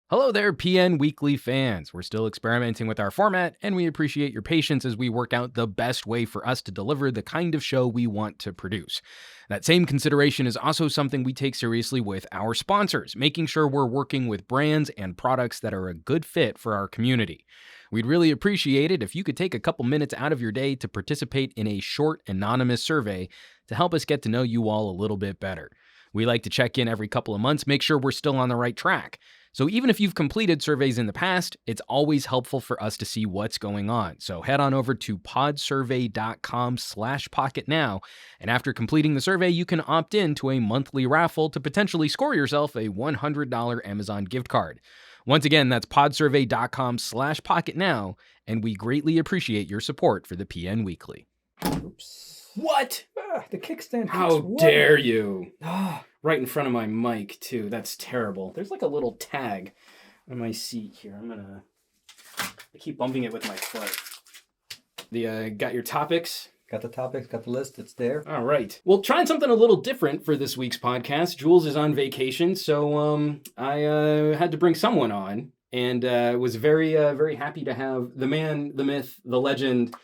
Hello there, PN Weekly fans. We're still experimenting with our format, and we appreciate your patience as we work out the best way for us to deliver the kind of show we want to produce. That same consideration is also something we take seriously with our sponsors, making sure we're working with brands and products that are a good fit for our community. We'd really appreciate it if you could take a couple minutes out of your day to participate in a short, anonymous survey to help us get to know you all a little bit better. We like to check in every couple of months, make sure we're still on the right track. So even if you've completed surveys in the past, it's always helpful for us to see what's going on. So head on over to podsurvey.com/pocketnow, and after completing the survey, you can opt in to a monthly raffle to potentially score yourself a $100 Amazon gift card. Once again, that's podsurvey.com/pocketnow, and we greatly appreciate your support for the PN Weekly. Oops. What? The kickstand. How dare you? Right in front of my mic, too. That's terrible. There's like a little tag on my seat here. I keep bumping it with my foot. Got your topics? Got the topics, got the list, it's there. All right. Well, trying something a little different for this week's podcast. Jules is on vacation, so I had to bring someone on, and was very happy to have the man, the myth, the legend,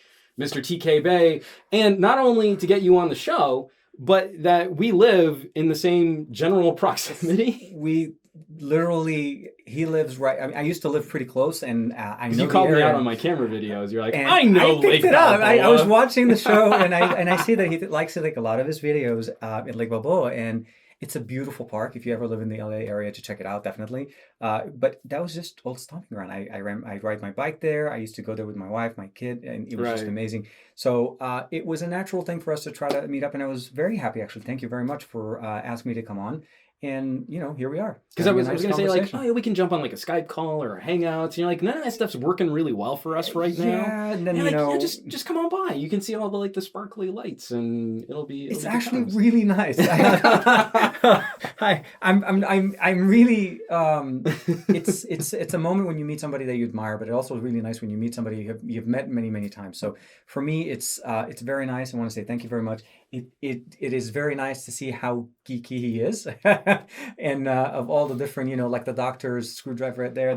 Mr. TK Bay, and not only to get you on the show, but that we live in the same general proximity. We literally, he lives right. I mean, I used to live pretty close, and I know you called the me area. out on my camera videos. You're like, And I know I picked Lake it up. Balboa. I was watching the show, and I see that he likes to like a lot of his videos in Lake Balboa, and it's a beautiful park. If you ever live in the LA area, to check it out, definitely. But that was just old stomping ground. I ride my bike there. I used to go there with my wife, my kid, and it was just amazing. So it was a natural thing for us to try to meet up, and I was very happy, actually. Thank you very much for asking me to come on. And, here we are. Because I was going to say, like, oh, yeah, we can jump on like a Skype call or a Hangouts. And you're like, none of that stuff's working really well for us right now. Yeah, and then, and yeah, just come on by. You can see all the sparkly lights, and it'll be it's actually really nice. I'm really it's a moment when you meet somebody that you admire, but it's also really nice when you meet somebody you've met many times. So for me, it's very nice. I want to say thank you very much. It is very nice to see how geeky he is, and of all the different, like the doctor's screwdriver right there,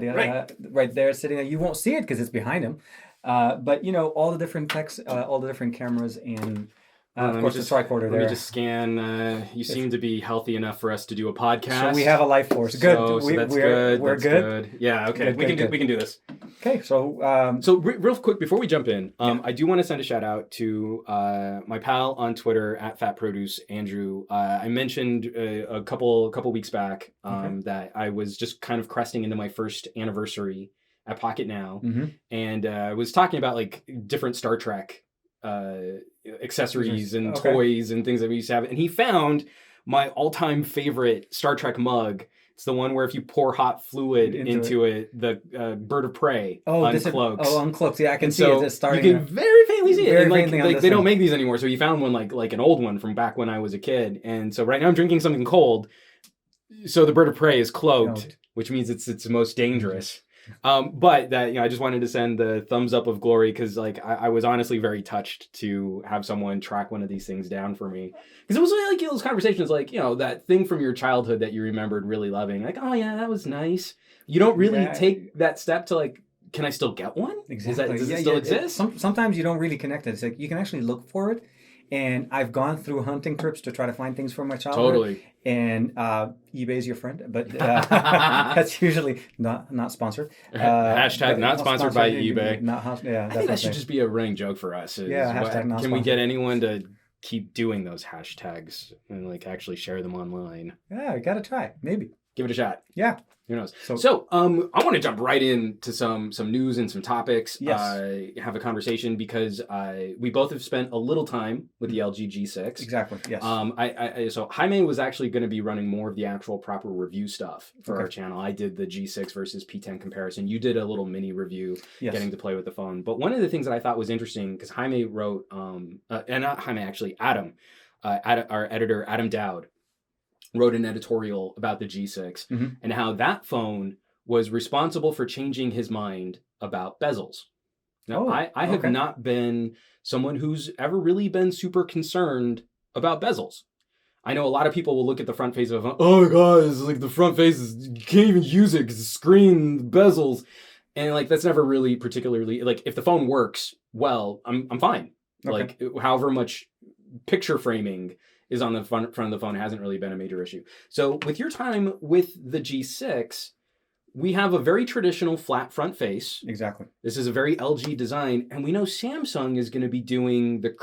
right there sitting there. You won't see it because it's behind him, but all the different techs, all the different cameras, and of course the tricorder there. Let me just scan. You seem to be healthy enough for us to do a podcast. So we have a life force. Good. So that's good. We're good. Yeah. Okay. We can do this. Okay. So real quick before we jump in, I do want to send a shout out to my pal on Twitter @FatProduce, Andrew. I mentioned a couple weeks back that I was just kind of cresting into my first anniversary at Pocketnow, and I was talking about like different Star Trek accessories and toys and things that we used to have, and he found my all-time favorite Star Trek mug. It's the one where if you pour hot fluid into it, the bird of prey uncloaks. Uncloaks. Yeah, I can see it. It's starting. You can very faintly see it. And they don't make these anymore, so he found one like an old one from back when I was a kid. And so right now I'm drinking something cold. So the bird of prey is cloaked, which means it's most dangerous. But that, I just wanted to send the thumbs up of glory, because like I was honestly very touched to have someone track one of these things down for me, because it was really like those conversations, like that thing from your childhood that you remembered really loving, like, oh yeah, that was nice. You don't really take that step to like, can I still get one? Exactly. Does it still exist? Sometimes you don't really connect it. It's like you can actually look for it. And I've gone through hunting trips to try to find things from my childhood. Totally. And eBay's your friend, but that's usually not sponsored. Hashtag not sponsored by eBay. I think that should just be a running joke for us. Hashtag not can we get anyone to keep doing those hashtags and like actually share them online? Yeah, I gotta try. Maybe. Give it a shot. Yeah. Who knows? So I want to jump right into some news and some topics. Yes. Have a conversation, because we both have spent a little time with the LG G6. Exactly. Yes. So Jaime was actually going to be running more of the actual proper review stuff for our channel. I did the G6 versus P10 comparison. You did a little mini review, getting to play with the phone. But one of the things that I thought was interesting, because Jaime wrote, and not Jaime, actually, Adam, our editor, Adam Dowd, wrote an editorial about the G6 and how that phone was responsible for changing his mind about bezels. Now, I have not been someone who's ever really been super concerned about bezels. I know a lot of people will look at the front face of a phone, oh guys, like the front face is, you can't even use it because the screen, bezels. And like, that's never really particularly, like if the phone works well, I'm fine. Okay. Like however much picture framing is on the front of the phone hasn't really been a major issue. So with your time with the G6, we have a very traditional flat front face. Exactly. This is a very LG design, and we know Samsung is going to be doing the All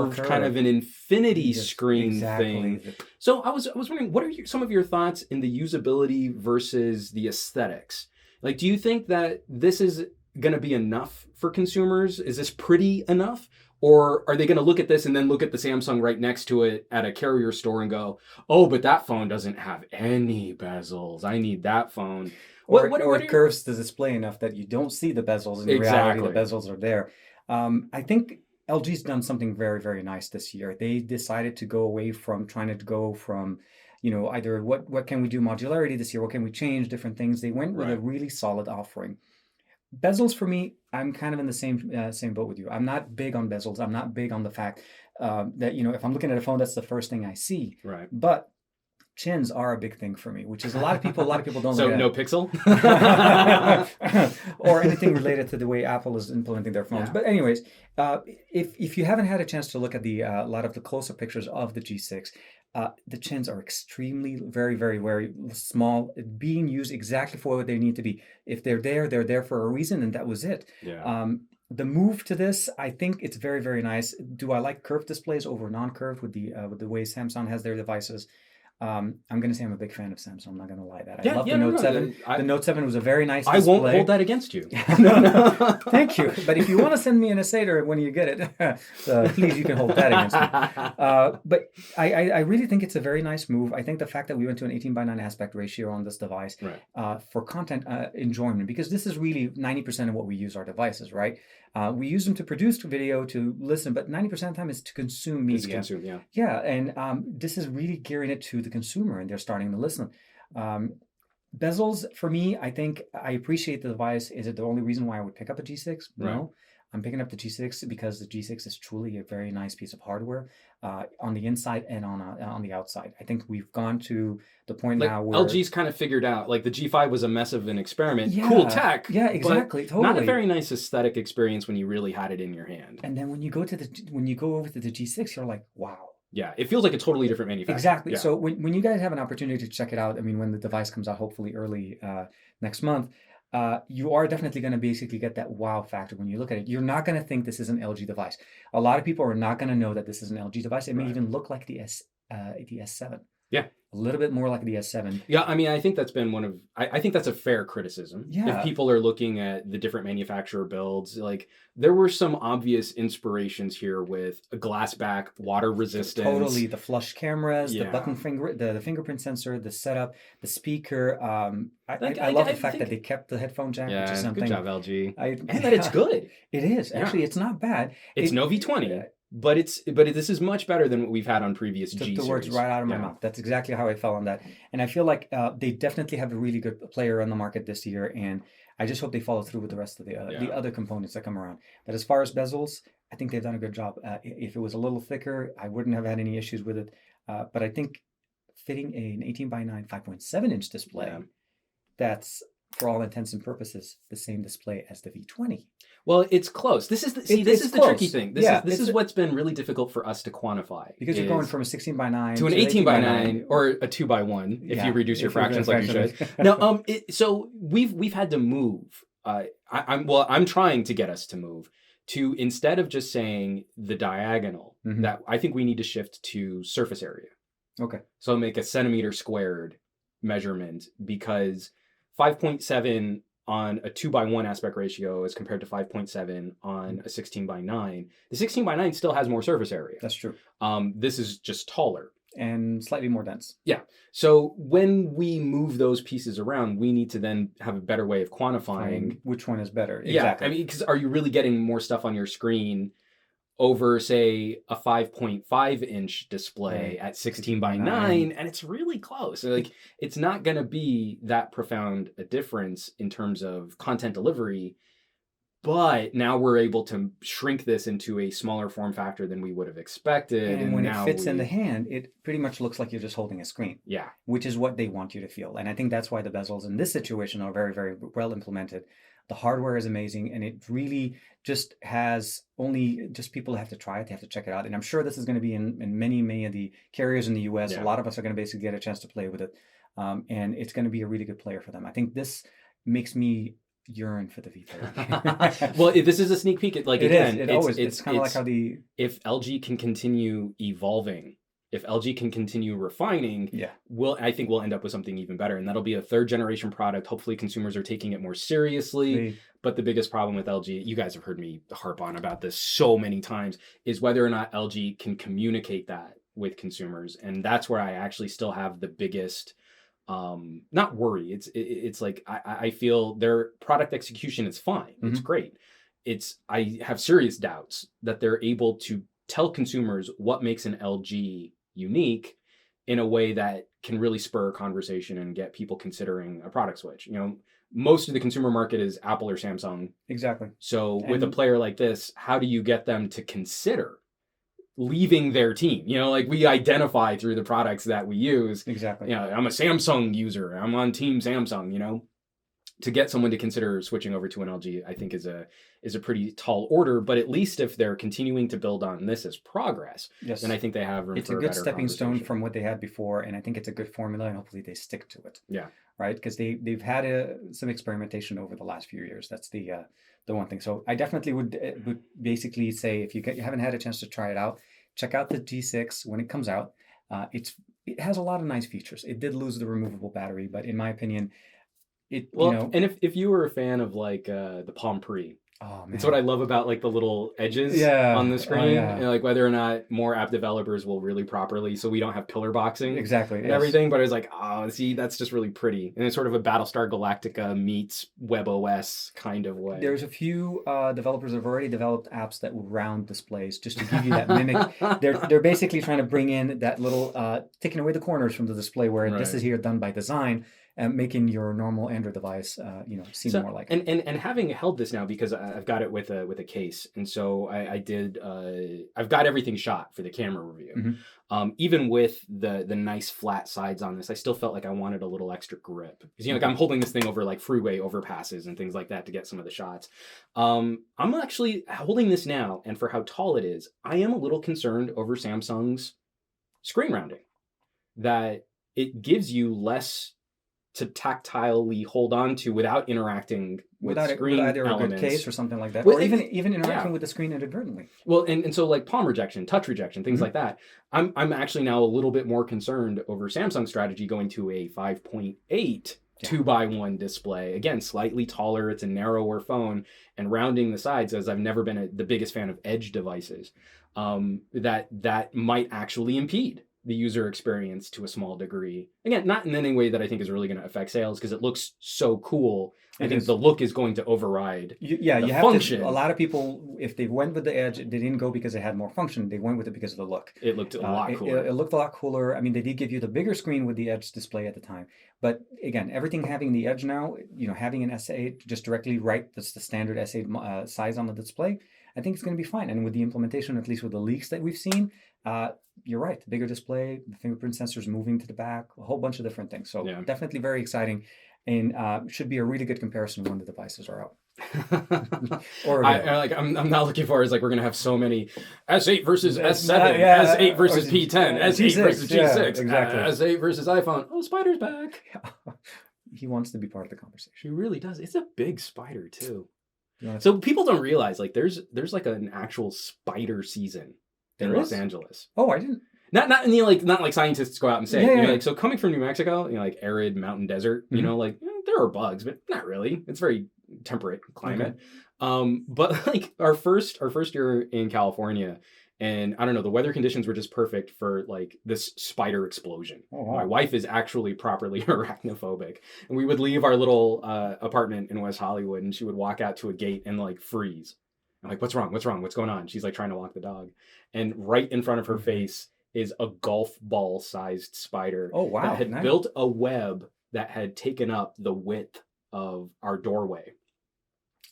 curved, kind of an infinity screen thing. Exactly. So I was wondering, what are some of your thoughts in the usability versus the aesthetics? Like, do you think that this is going to be enough for consumers? Is this pretty enough? Or are they going to look at this and then look at the Samsung right next to it at a carrier store and go, oh, but that phone doesn't have any bezels. I need that phone. Or it curves the display enough that you don't see the bezels. In reality, the bezels are there. I think LG's done something very, very nice this year. They decided to go away from trying to go from, either what can we do modularity this year? What can we change? Different things. They went with a really solid offering. Bezels for me, I'm kind of in the same boat with you. I'm not big on bezels. I'm not big on the fact that, if I'm looking at a phone, that's the first thing I see. Right. But chins are a big thing for me, which is a lot of people don't so look at no pixel? or anything related to the way Apple is implementing their phones. Yeah. But anyways, if you haven't had a chance to look at a lot of the closer pictures of the G6, the chins are extremely, very, very, very small, being used exactly for what they need to be. If they're there for a reason, and that was it. Yeah. The move to this, I think it's very, very nice. Do I like curved displays over non-curved with the way Samsung has their devices? I'm going to say I'm a big fan of Samsung. I'm not going to lie that. I love the Note 7. The Note 7 was a very nice display. I won't hold that against you. No. Thank you. But if you want to send me an Essay when you get it, please, you can hold that against me. But I really think it's a very nice move. I think the fact that we went to an 18:9 aspect ratio on this device for content enjoyment, because this is really 90% of what we use our devices, right? We use them to produce video, to listen, but 90% of the time is to consume media. It's consume, yeah. Yeah, and this is really gearing it to the consumer, and they're starting to listen. Bezels, for me, I think I appreciate the device. Is it the only reason why I would pick up a G6? Right. No. I'm picking up the G6 because the G6 is truly a very nice piece of hardware on the inside and on the outside. I think we've gone to the point now where LG's kind of figured out, like the G5 was a mess of an experiment. Yeah, cool tech. Yeah, exactly. Totally. Not a very nice aesthetic experience when you really had it in your hand. And then when you go over to the G6, you're like, wow. Yeah, it feels like a totally different manufacturer. Exactly. Yeah. So when you guys have an opportunity to check it out, I mean, when the device comes out, hopefully early next month, you are definitely going to basically get that wow factor when you look at it. You're not going to think this is an LG device. A lot of people are not going to know that this is an LG device. It may even look like the S7. Yeah. A little bit more like the S7. Yeah, I mean, I think that's been I think that's a fair criticism. Yeah. If people are looking at the different manufacturer builds, like there were some obvious inspirations here with a glass back, water resistance. Totally. The flush cameras, the button the fingerprint sensor, the setup, the speaker. I love the fact that they kept the headphone jack, which is something. Good job, LG. And that it's good. It is. Actually, it's not bad. It's no V20. But this is much better than what we've had on previous G series. Took the words right out of my mouth. That's exactly how I felt on that. And I feel like they definitely have a really good player on the market this year. And I just hope they follow through with the rest of the other components that come around. But as far as bezels, I think they've done a good job. If it was a little thicker, I wouldn't have had any issues with it. But I think fitting an 18:9 5.7-inch display, that's, for all intents and purposes, the same display as the V20. Well, it's close. This is the tricky thing. This is what's been really difficult for us to quantify. Because you're going from a 16:9 to an 18:9 or a 2:1 if you reduce your fractions like you should. Now, so we've had to move. I'm trying to get us to move to, instead of just saying the diagonal, that I think we need to shift to surface area. Okay. So make a centimeter squared measurement, because 5.7 on a 2:1 aspect ratio as compared to 5.7 on a 16:9. The 16:9 still has more surface area. That's true. This is just taller. And slightly more dense. Yeah. So when we move those pieces around, we need to then have a better way of quantifying which one is better. Yeah. Exactly. I mean, because are you really getting more stuff on your screen over, say, a 5.5-inch display at 16:9, and it's really close. So, like, it's not going to be that profound a difference in terms of content delivery. But now we're able to shrink this into a smaller form factor than we would have expected. And when it now fits in the hand, it pretty much looks like you're just holding a screen, yeah. which is what they want you to feel. And I think that's why the bezels in this situation are very, very well implemented. The hardware is amazing, and it really just has only just people have to try it, they have to check it out. And I'm sure this is going to be in many of the carriers in the US. Yeah. A lot of us are going to basically get a chance to play with it. And it's going to be a really good player for them. I think this makes me yearn for the V30. Well, this is a sneak peek. Like It again, is. It's kind of like how the if LG can continue evolving, if LG can continue refining, yeah, I think we'll end up with something even better, and that'll be a third generation product. Hopefully, consumers are taking it more seriously. But the biggest problem with LG, you guys have heard me harp on about this so many times, is whether or not LG can communicate that with consumers, and that's where I actually still have the biggest. Not worry. It's like I feel their product execution is fine. Mm-hmm. It's great. I have serious doubts that they're able to tell consumers what makes an LG unique in a way that can really spur a conversation and get people considering a product switch. You know, most of the consumer market is Apple or Samsung. Exactly. So with a player like this, how do you get them to consider leaving their team? You know, like we identify through the products that we use. Exactly. You know, I'm a Samsung user. I'm on team Samsung, you know. To get someone to consider switching over to an LG, I think is a pretty tall order, but at least if they're continuing to build on this as progress, yes, then I think they have room it's for a good stepping stone from what they had before, and I think it's a good formula, and hopefully they stick to it. Yeah. Right? Because they've had some experimentation over the last few years. That's the one thing. So I definitely would basically say if you haven't had a chance to try it out, check out the G6 when it comes out. It has a lot of nice features. It did lose the removable battery, but in my opinion, and if you were a fan of like the Palm Pre, oh man, it's what I love about like the little edges on the screen, and like whether or not more app developers will really properly, so we don't have pillar boxing exactly and everything. But it's like, oh, see, that's just really pretty, and it's sort of a Battlestar Galactica meets WebOS kind of way. There's a few developers that have already developed apps that will round displays just to give you that mimic. They're basically trying to bring in that little taking away the corners from the display where this is here done by design. And making your normal Android device, seem more like it. And having held this now, because I've got it with a case, and so I've got everything shot for the camera review. Mm-hmm. Even with the nice flat sides on this, I still felt like I wanted a little extra grip because like I'm holding this thing over like freeway overpasses and things like that to get some of the shots. I'm actually holding this now, and for how tall it is, I am a little concerned over Samsung's screen rounding. That it gives you less to tactilely hold on to without interacting with screen either elements. A good case or something like that, or even interacting with the screen inadvertently. Well, and so like palm rejection, touch rejection, things like that. I'm actually now a little bit more concerned over Samsung's strategy going to a 5.8 2x1 display. Again, slightly taller. It's a narrower phone, and rounding the sides, as I've never been the biggest fan of edge devices. That might actually impede the user experience to a small degree. Again, not in any way that I think is really going to affect sales because it looks so cool. I think the look is going to override you have function. A lot of people, if they went with the Edge, they didn't go because it had more function. They went with it because of the look. It looked a lot cooler. It looked a lot cooler. I mean, they did give you the bigger screen with the Edge display at the time. But again, everything having the Edge now, having an S8 just directly that's the standard S8 size on the display, I think it's going to be fine. And with the implementation, at least with the leaks that we've seen, you're right. The bigger display, the fingerprint sensors moving to the back, a whole bunch of different things. So definitely very exciting, and should be a really good comparison when the devices are out. I'm not looking for is like we're gonna have so many S8 versus S7, S8 versus P10, S8 versus G6, exactly. S8 versus iPhone. Oh, Spider's back. He wants to be part of the conversation. He really does. It's a big spider too. So people don't realize like there's like an actual spider season in Los Angeles. Oh, I didn't. Not like scientists go out and say. Like, so coming from New Mexico, like arid mountain desert, there are bugs, but not really. It's very temperate climate. Okay. But like our first year in California, and I don't know, the weather conditions were just perfect for like this spider explosion. Oh, wow. My wife is actually properly arachnophobic, and we would leave our little apartment in West Hollywood, and she would walk out to a gate and like freeze. I'm like, what's wrong? What's going on? She's like trying to walk the dog, and right in front of her face is a golf ball sized spider. Oh, wow. That had built a web that had taken up the width of our doorway.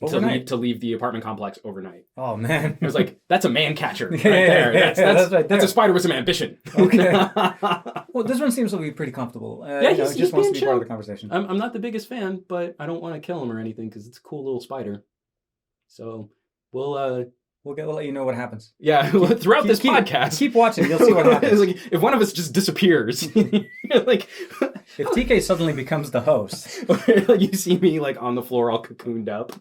Overnight. to leave the apartment complex overnight. Oh man. It was like, that's a man catcher right Yeah, there. yeah, That's that's right there. a spider with some ambition. Okay. Well, this one seems to be pretty comfortable. Yeah, you know, he's just wants being to be part of chill. the conversation. I'm not the biggest fan, but I don't want to kill him or anything because it's a cool little spider. So we'll We'll let you know what happens. yeah, throughout this podcast, Keep watching. You'll see what happens. Like, if one of us just disappears, like If TK suddenly becomes the host, like you see me like on the floor all cocooned up,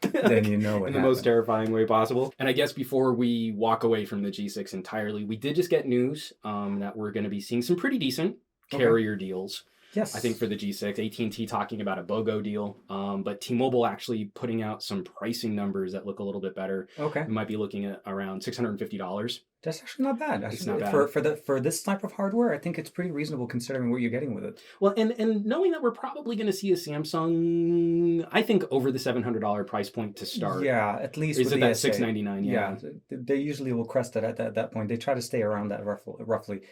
then you know what in the most terrifying way possible. And I guess before we walk away from the G6 entirely, we did just get news that we're going to be seeing some pretty decent carrier deals. Yes. I think for the G6, AT&T talking about a BOGO deal, but T-Mobile actually putting out some pricing numbers that look a little bit better. Okay. We might be looking at around $650. That's actually not bad. It's not bad. For this type of hardware, I think it's pretty reasonable considering what you're getting with it. Well, and knowing that we're probably going to see a Samsung, I think over the $700 price point to start. Yeah, at least Is with it the that SA. $699? Yeah. They usually will crest it at that point. They try to stay around that roughly.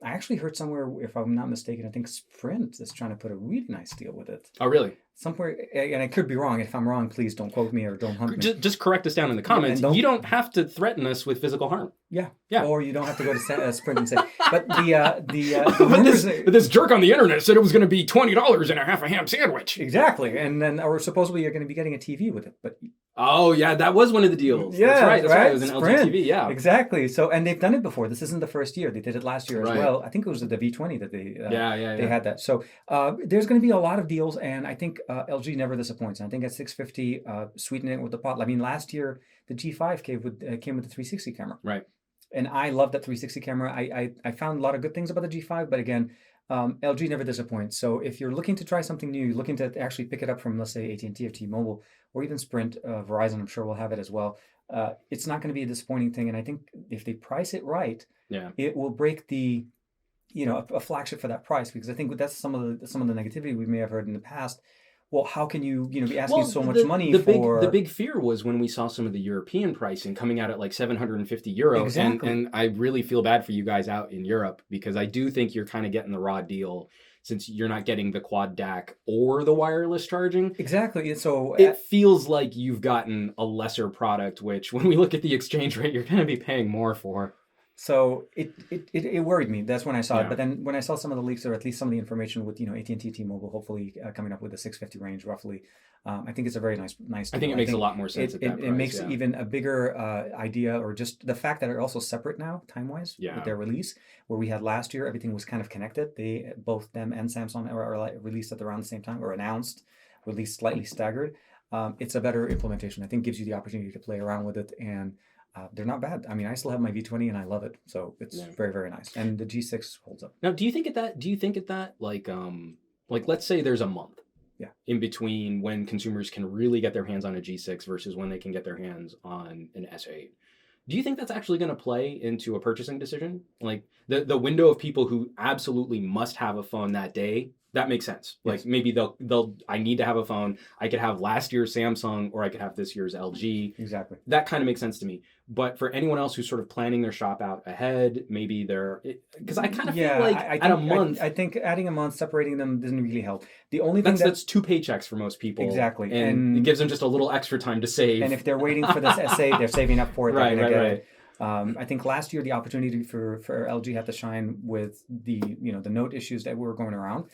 I actually heard somewhere, if I'm not mistaken, I think Sprint is trying to put a really nice deal with it. Oh, really? Somewhere, and I could be wrong. If I'm wrong, please don't quote me or don't hunt me. Just correct us down in the comments. You don't have to threaten us with physical harm. Yeah. Yeah. Or you don't have to go to Sprint and say. But the But rumors. this jerk on the internet said it was going to be $20 and a half a ham sandwich. Exactly, and then or supposedly you're going to be getting a TV with it, but. Oh yeah, that was one of the deals. Yeah, That's right. It was an Sprint. LG TV. Yeah, exactly. So, and they've done it before. This isn't the first year. They did it last year as Right. well. I think it was the V20 that they they had that. So there's going to be a lot of deals, and I think LG never disappoints. And I think at 650, sweeten it with the pot. I mean, last year the G5 came with the 360 camera. Right. And I love that 360 camera. I found a lot of good things about the G5, but again, LG never disappoints. So if you're looking to try something new, you're looking to actually pick it up from, let's say, AT&T or T-Mobile, or even Sprint, Verizon, I'm sure will have it as well. It's not going to be a disappointing thing. And I think if they price it right, it will break the, a flagship for that price, because I think that's some of the negativity we may have heard in the past. Well, how can you be asking so much money for... The big fear was when we saw some of the European pricing coming out at like €750. Exactly. And I really feel bad for you guys out in Europe, because I do think you're kind of getting the raw deal, since you're not getting the quad DAC or the wireless charging. Exactly. So it feels like you've gotten a lesser product, which when we look at the exchange rate, you're going to be paying more for. So it worried me. That's when I saw it. But then when I saw some of the leaks, or at least some of the information with AT&T, T-Mobile, hopefully coming up with the 650 range roughly, I think it's a very nice deal. I think it makes a lot more sense at that price. It makes even a bigger idea, or just the fact that they're also separate now, time-wise, with their release, where we had last year, everything was kind of connected. Both them and Samsung are released at around the same time, or announced, released slightly staggered. It's a better implementation. I think gives you the opportunity to play around with it, and they're not bad. I mean, I still have my V20 and I love it. So it's very, very nice. And the G6 holds up. Now, do you think at that, like let's say there's a month in between when consumers can really get their hands on a G6 versus when they can get their hands on an S8. Do you think that's actually going to play into a purchasing decision? Like the window of people who absolutely must have a phone that day, that makes sense. Like maybe I need to have a phone. I could have last year's Samsung, or I could have this year's LG. Exactly. That kind of makes sense to me. But for anyone else who's sort of planning their shop out ahead, maybe because I kind of feel like at a month. I think adding a month, separating them doesn't really help. The only thing that's 2 paychecks for most people. Exactly. And it gives them just a little extra time to save. And if they're waiting for this SA, they're saving up for it. Right. I think last year the opportunity for LG had to shine with the the Note issues that were going around.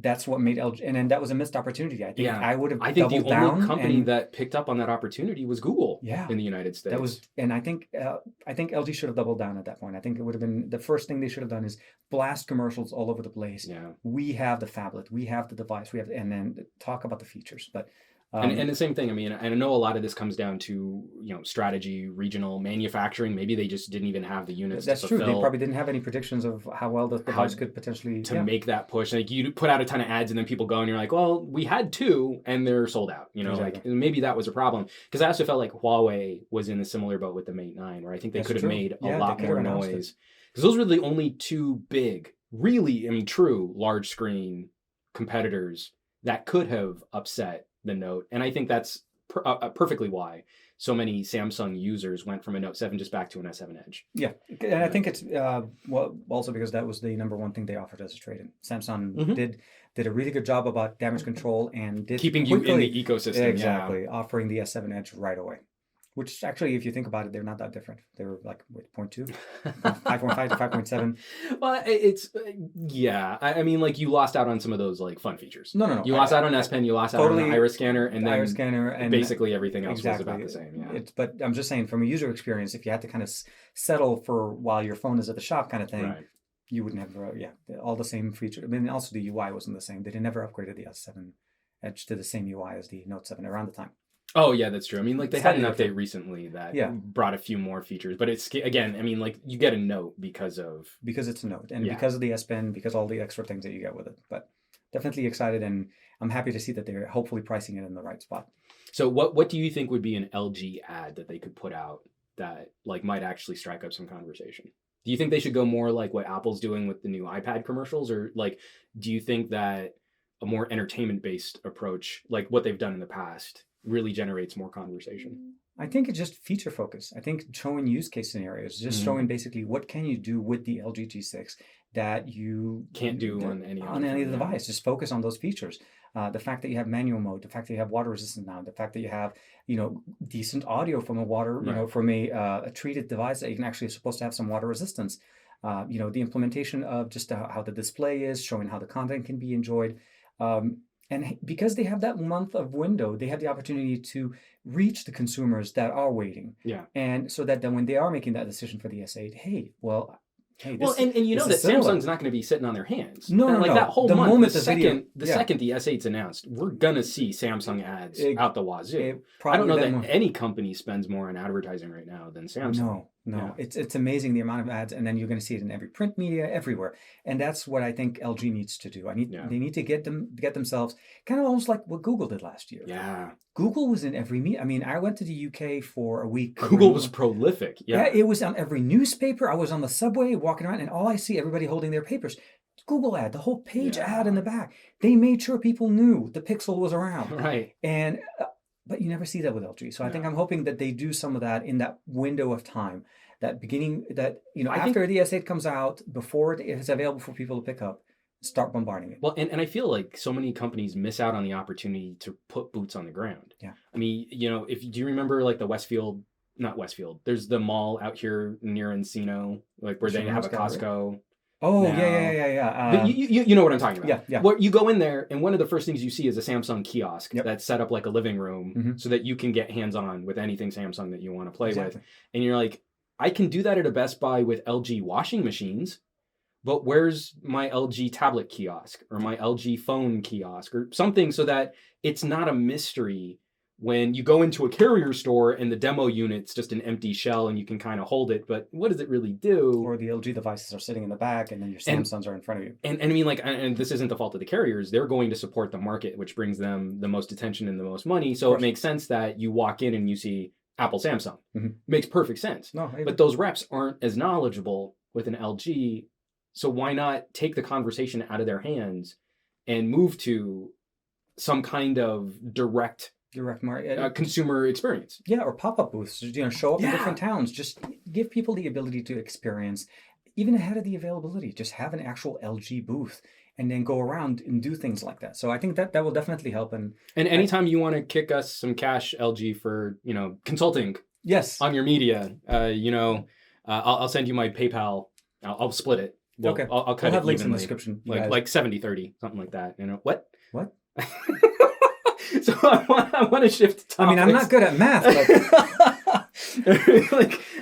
That's what made LG, and then that was a missed opportunity. I think I would have. I think the only company that picked up on that opportunity was Google. In the United States. I think LG should have doubled down at that point. I think it would have been the first thing they should have done is blast commercials all over the place. Yeah. We have the phablet, we have the device, and then talk about the features, but. And the same thing. I mean, I know a lot of this comes down to strategy, regional manufacturing. Maybe they just didn't even have the units. That's true. They probably didn't have any predictions of how well the device could potentially make that push. Like you put out a ton of ads, and then people go, and you're like, well, we had 2, and they're sold out. Exactly. Like maybe that was a problem. Because I also felt like Huawei was in a similar boat with the Mate 9, where I think they could have made a lot more noise. Because those were the only 2 big, really, true large screen competitors that could have upset the Note. And I think that's perfectly why so many Samsung users went from a Note 7 just back to an S7 Edge. Yeah, and I think it's well also because that was the number one thing they offered as a trade-in. Samsung did a really good job about damage control and did Keeping you in the ecosystem. Exactly, offering the S7 Edge right away. Which actually, if you think about it, they're not that different. They were like, wait, 0.2, 5.5 to 5.7. Well, it's, yeah. I mean, like, you lost out on some of those, like, fun features. No. You lost out on S Pen, you lost out on the iris scanner, and then iris scanner, and basically everything else was about the same. Yeah. But I'm just saying, from a user experience, if you had to kind of settle for while your phone is at the shop kind of thing, you wouldn't have, all the same features. I mean, also the UI wasn't the same. They never upgraded the S7 Edge to the same UI as the Note 7 around the time. Oh, yeah, that's true. I mean, like, they had an update recently that brought a few more features. But it's, again, I mean, like, you get a Note because it's a Note. And because of the S Pen, because all the extra things that you get with it. But definitely excited, and I'm happy to see that they're hopefully pricing it in the right spot. So what do you think would be an LG ad that they could put out that, like, might actually strike up some conversation? Do you think they should go more like what Apple's doing with the new iPad commercials? Or, like, do you think that a more entertainment-based approach, like what they've done in the past, really generates more conversation? I think it's just feature focus. I think showing use case scenarios, just showing basically what can you do with the LG G6 that you can't do on any other device. Just focus on those features. The fact that you have manual mode, the fact that you have water resistance now, the fact that you have decent audio from a water from a treated device that you can actually supposed to have some water resistance. The implementation of just how the display is, showing how the content can be enjoyed. And because they have that month of window, they have the opportunity to reach the consumers that are waiting. Yeah. And so that then when they are making that decision for the S8, and you know that Samsung's not going to be sitting on their hands. No. That whole month, the second the S8's announced, we're going to see Samsung ads out the wazoo. I don't know that any company spends more on advertising right now than Samsung. No. It's amazing the amount of ads, and then you're going to see it in every print media, everywhere. And that's what I think LG needs to do. They need to get themselves kind of almost like what Google did last year. Yeah. Google was in every media. I mean, I went to the UK for a week. Google was prolific. Yeah, it was on every newspaper. I was on the subway walking around, and all I see, everybody holding their papers. Google ad, the whole page ad in the back. They made sure people knew the Pixel was around. Right. And but you never see that with LG. So I think I'm hoping that they do some of that in that window of time, that beginning, that after the S8 comes out, before it is available for people to pick up, start bombarding it. Well, and I feel like so many companies miss out on the opportunity to put boots on the ground. Yeah. I mean, do you remember like the not Westfield, there's the mall out here near Encino, like where they have a Costco. Oh, now. Yeah. But you know what I'm talking about. Yeah. Where you go in there, and one of the first things you see is a Samsung kiosk that's set up like a living room so that you can get hands-on with anything Samsung that you want to play with. And you're like, I can do that at a Best Buy with LG washing machines, but where's my LG tablet kiosk or my LG phone kiosk or something, so that it's not a mystery when you go into a Carrier store and the demo unit's just an empty shell and you can kind of hold it, but what does it really do? Or the LG devices are sitting in the back and then your Samsungs are in front of you. And I mean, like, and this isn't the fault of the carriers. They're going to support the market, which brings them the most attention and the most money. So it makes sense that you walk in and you see Apple, Samsung. Makes perfect sense. No, but those reps aren't as knowledgeable with an LG. So why not take the conversation out of their hands and move to some kind of direct market consumer experience? Yeah, or pop-up booths. Show up in different towns. Just give people the ability to experience, even ahead of the availability. Just have an actual LG booth and then go around and do things like that. So I think that will definitely help. And anytime you want to kick us some cash, LG, for consulting, on your media, I'll send you my PayPal. I'll split it. Okay. I'll cut it have links evenly, in the description. Like 70-30, something like that. What? What? So I want to shift topics. I mean, I'm not good at math, but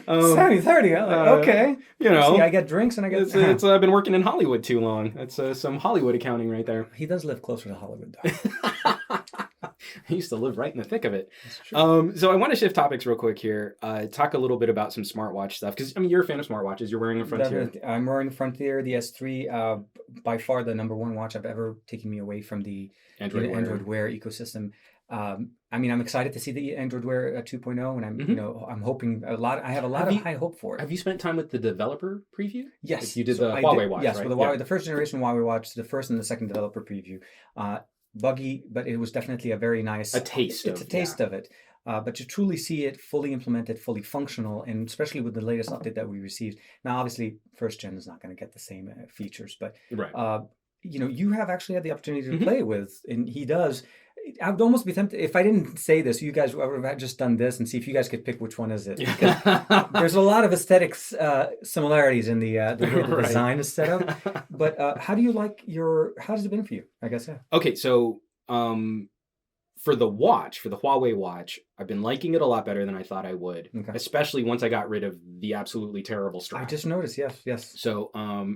70-30. Okay. See, I get drinks and I get. I've been working in Hollywood too long. That's some Hollywood accounting right there. He does live closer to Hollywood, though. I used to live right in the thick of it. So I want to shift topics real quick here. Talk a little bit about some smartwatch stuff, because you're a fan of smartwatches. You're wearing a Frontier. I'm wearing the Frontier, the S3. By far the number one watch I've ever taken me away from the Android Wear ecosystem. I'm excited to see the Android Wear 2.0, and I'm hoping a lot. I have a lot of high hope for it. Have you spent time with the developer preview? Yes, you did the Huawei watch. Yes, right? with the Huawei, the first generation Huawei watch, the first and the second developer preview. buggy, but it was definitely a very nice. A taste It's of a taste of it. But to truly see it fully implemented, fully functional, and especially with the latest update that we received. Now, obviously, first gen is not going to get the same features, but Right. you have actually had the opportunity to Mhm. play with, and he does. I would almost be tempted if I didn't say this. You guys would have just done this and see if you guys could pick which one is it, because there's a lot of aesthetics similarities in the way the Right. design is set up. But how do you like your? How has it been for you? I guess yeah. Okay, so for the watch, for the Huawei watch, I've been liking it a lot better than I thought I would, Okay. especially once I got rid of the absolutely terrible strap. I just noticed. Yes, yes. So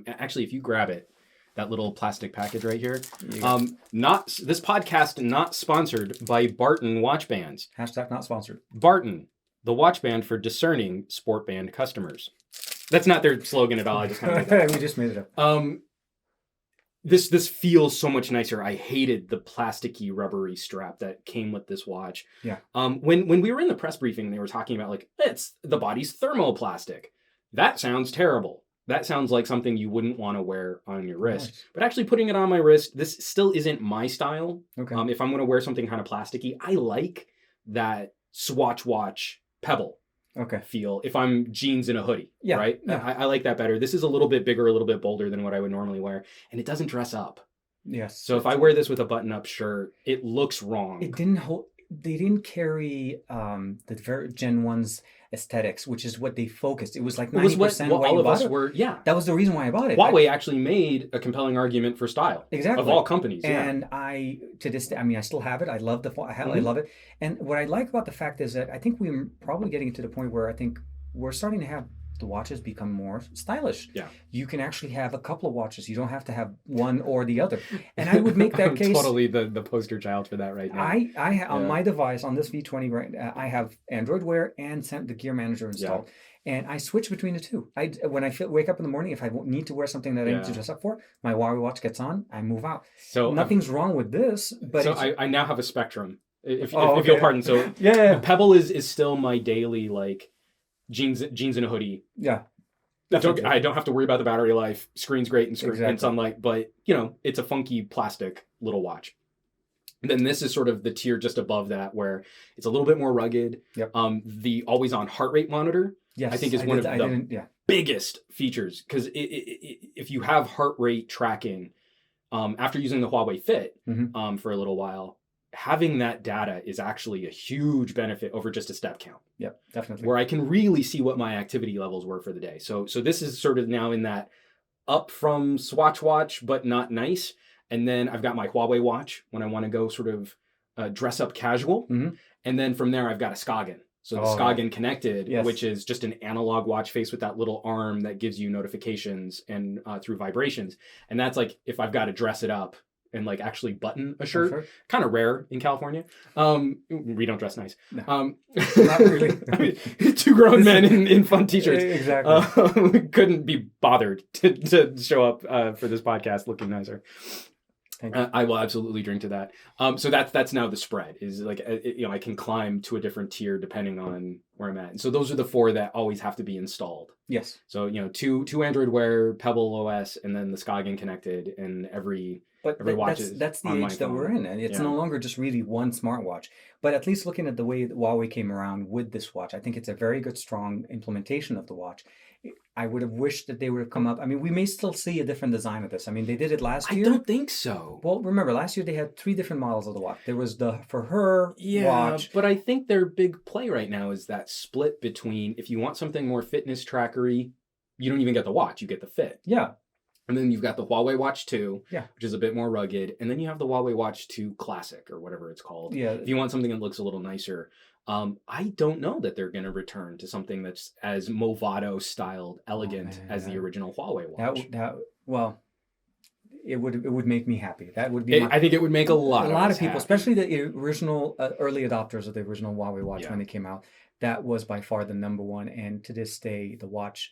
actually, if you grab it, that little plastic package right here, Yeah. not this podcast not sponsored by Barton watch bands. Hashtag not sponsored. Barton, the watch band for discerning sport band customers. That's not their slogan at all. I just kind of made that. We just made it up. This feels so much nicer. I hated the plasticky, rubbery strap that came with this watch. Yeah. When we were in the press briefing, they were talking about like it's the body's thermoplastic. That sounds terrible. That sounds like something you wouldn't want to wear on your wrist. Nice. But actually putting it on my wrist, this still isn't my style. Okay. If I'm going to wear something kind of plasticky, I like that Swatch watch pebble Okay. feel if I'm jeans and a hoodie, Yeah, right? yeah. I like that better. This is a little bit bigger, a little bit bolder than what I would normally wear, and it doesn't dress up. Yes. So if I wear this with a button-up shirt, it looks wrong. It didn't hold. They didn't carry the Gen 1's aesthetics, which is what they focused. It was like 90% what why all you of bought us it. were. Yeah, That was the reason why I bought it. Huawei actually made a compelling argument for style. Exactly. Of all companies, yeah. And I, to this day, I mean, I still have it. I love I Mhm. love it. And what I like about the fact is that I think we're probably getting to the point where I think we're starting to have the watches become more stylish. Yeah. You can actually have a couple of watches. You don't have to have one or the other. And I would make that I'm case. totally the poster child for that right now. On my device on this V20, right, I have Android Wear and the Gear Manager installed. And I switch between the two. When I wake up in the morning, if I need to wear something that I need to dress up for, my Huawei watch gets on, I move out. So nothing's wrong with this, but so I now have a Spectrum. If okay. you'll pardon. So yeah. the Pebble is still my daily like jeans and a hoodie. Yeah. I don't have to worry about the battery life. Screen's great in Exactly. sunlight, but you know, it's a funky plastic little watch. And then this is sort of the tier just above that where it's a little bit more rugged. Yep. The always on heart rate monitor, Yes, I think is one of the biggest features, because if you have heart rate tracking after using the Huawei Fit for a little while, having that data is actually a huge benefit over just a step count. Yep, definitely. Where I can really see what my activity levels were for the day. So this is sort of now in that up from Swatch watch, but not nice. And then I've got my Huawei watch when I want to go sort of dress up casual. Mm-hmm. And then from there, I've got a Skagen. So the Skagen Connected, which is just an analog watch face with that little arm that gives you notifications and through vibrations. And that's like if I've got to dress it up and like actually button a shirt. Kind of rare in California. We don't dress nice. No, not really. I mean, two grown men in fun t-shirts. Exactly. Couldn't be bothered to show up for this podcast looking nicer. I will absolutely drink to that. So that's now the spread is like, I can climb to a different tier depending on where I'm at. And so those are the four that always have to be installed. Yes. So, two Android Wear, Pebble OS, and then the Skagen Connected, and every watch that's the age that we're in. And it's no longer just really one smartwatch. But at least looking at the way that Huawei came around with this watch, I think it's a very good, strong implementation of the watch. I would have wished that they would have come up. I mean, we may still see a different design of this. I mean, they did it last year. I don't think so. Well, remember, last year they had 3 different models of the watch. There was the for her watch. But I think their big play right now is that split between if you want something more fitness trackery, you don't even get the watch, you get the Fit. Yeah. And then you've got the Huawei Watch 2, which is a bit more rugged. And then you have the Huawei Watch 2 Classic or whatever it's called. Yeah. If you want something that looks a little nicer. I don't know that they're going to return to something that's as Movado styled, elegant as the original Huawei watch. It would make me happy. That would be. I think it would make a lot of people, especially the original early adopters of the original Huawei watch when they came out. That was by far the number one, and to this day, the watch.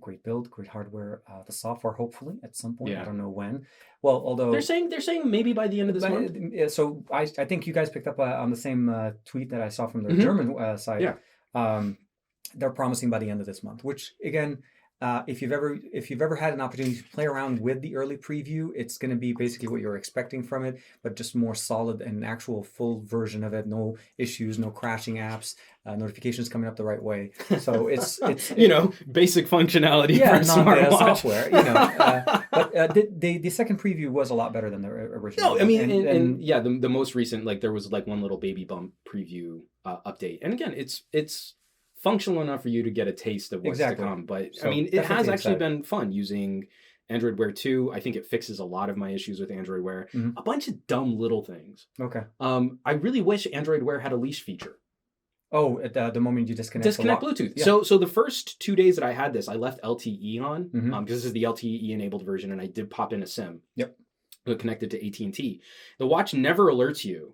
Great build, great hardware. The software, hopefully, at some point. I don't know when. Well, although they're saying maybe by the end of this month. So I think you guys picked up on the same tweet that I saw from the German side. Yeah. They're promising by the end of this month, which again, if you've ever had an opportunity to play around with the early preview, it's going to be basically what you're expecting from it, but just more solid and actual full version of it. No issues, no crashing apps, notifications coming up the right way. So it's basic functionality yeah, for a smartwatch. software. But the second preview was a lot better than the original. No, I mean, and yeah, the most recent, like there was like one little baby bump preview update, and again, it's functional enough for you to get a taste of what's to come. But So I mean, it has definitely actually excited. been fun using Android Wear 2. I think it fixes a lot of my issues with Android Wear. Mhm. A bunch of dumb little things. Okay. I really wish Android Wear had a leash feature. Oh, at the moment you disconnect Bluetooth. Yeah. So the first 2 days that I had this, I left LTE on Mhm. because this is the LTE enabled version, and I did pop in a SIM. Yep. Connected to AT&T. The watch never alerts you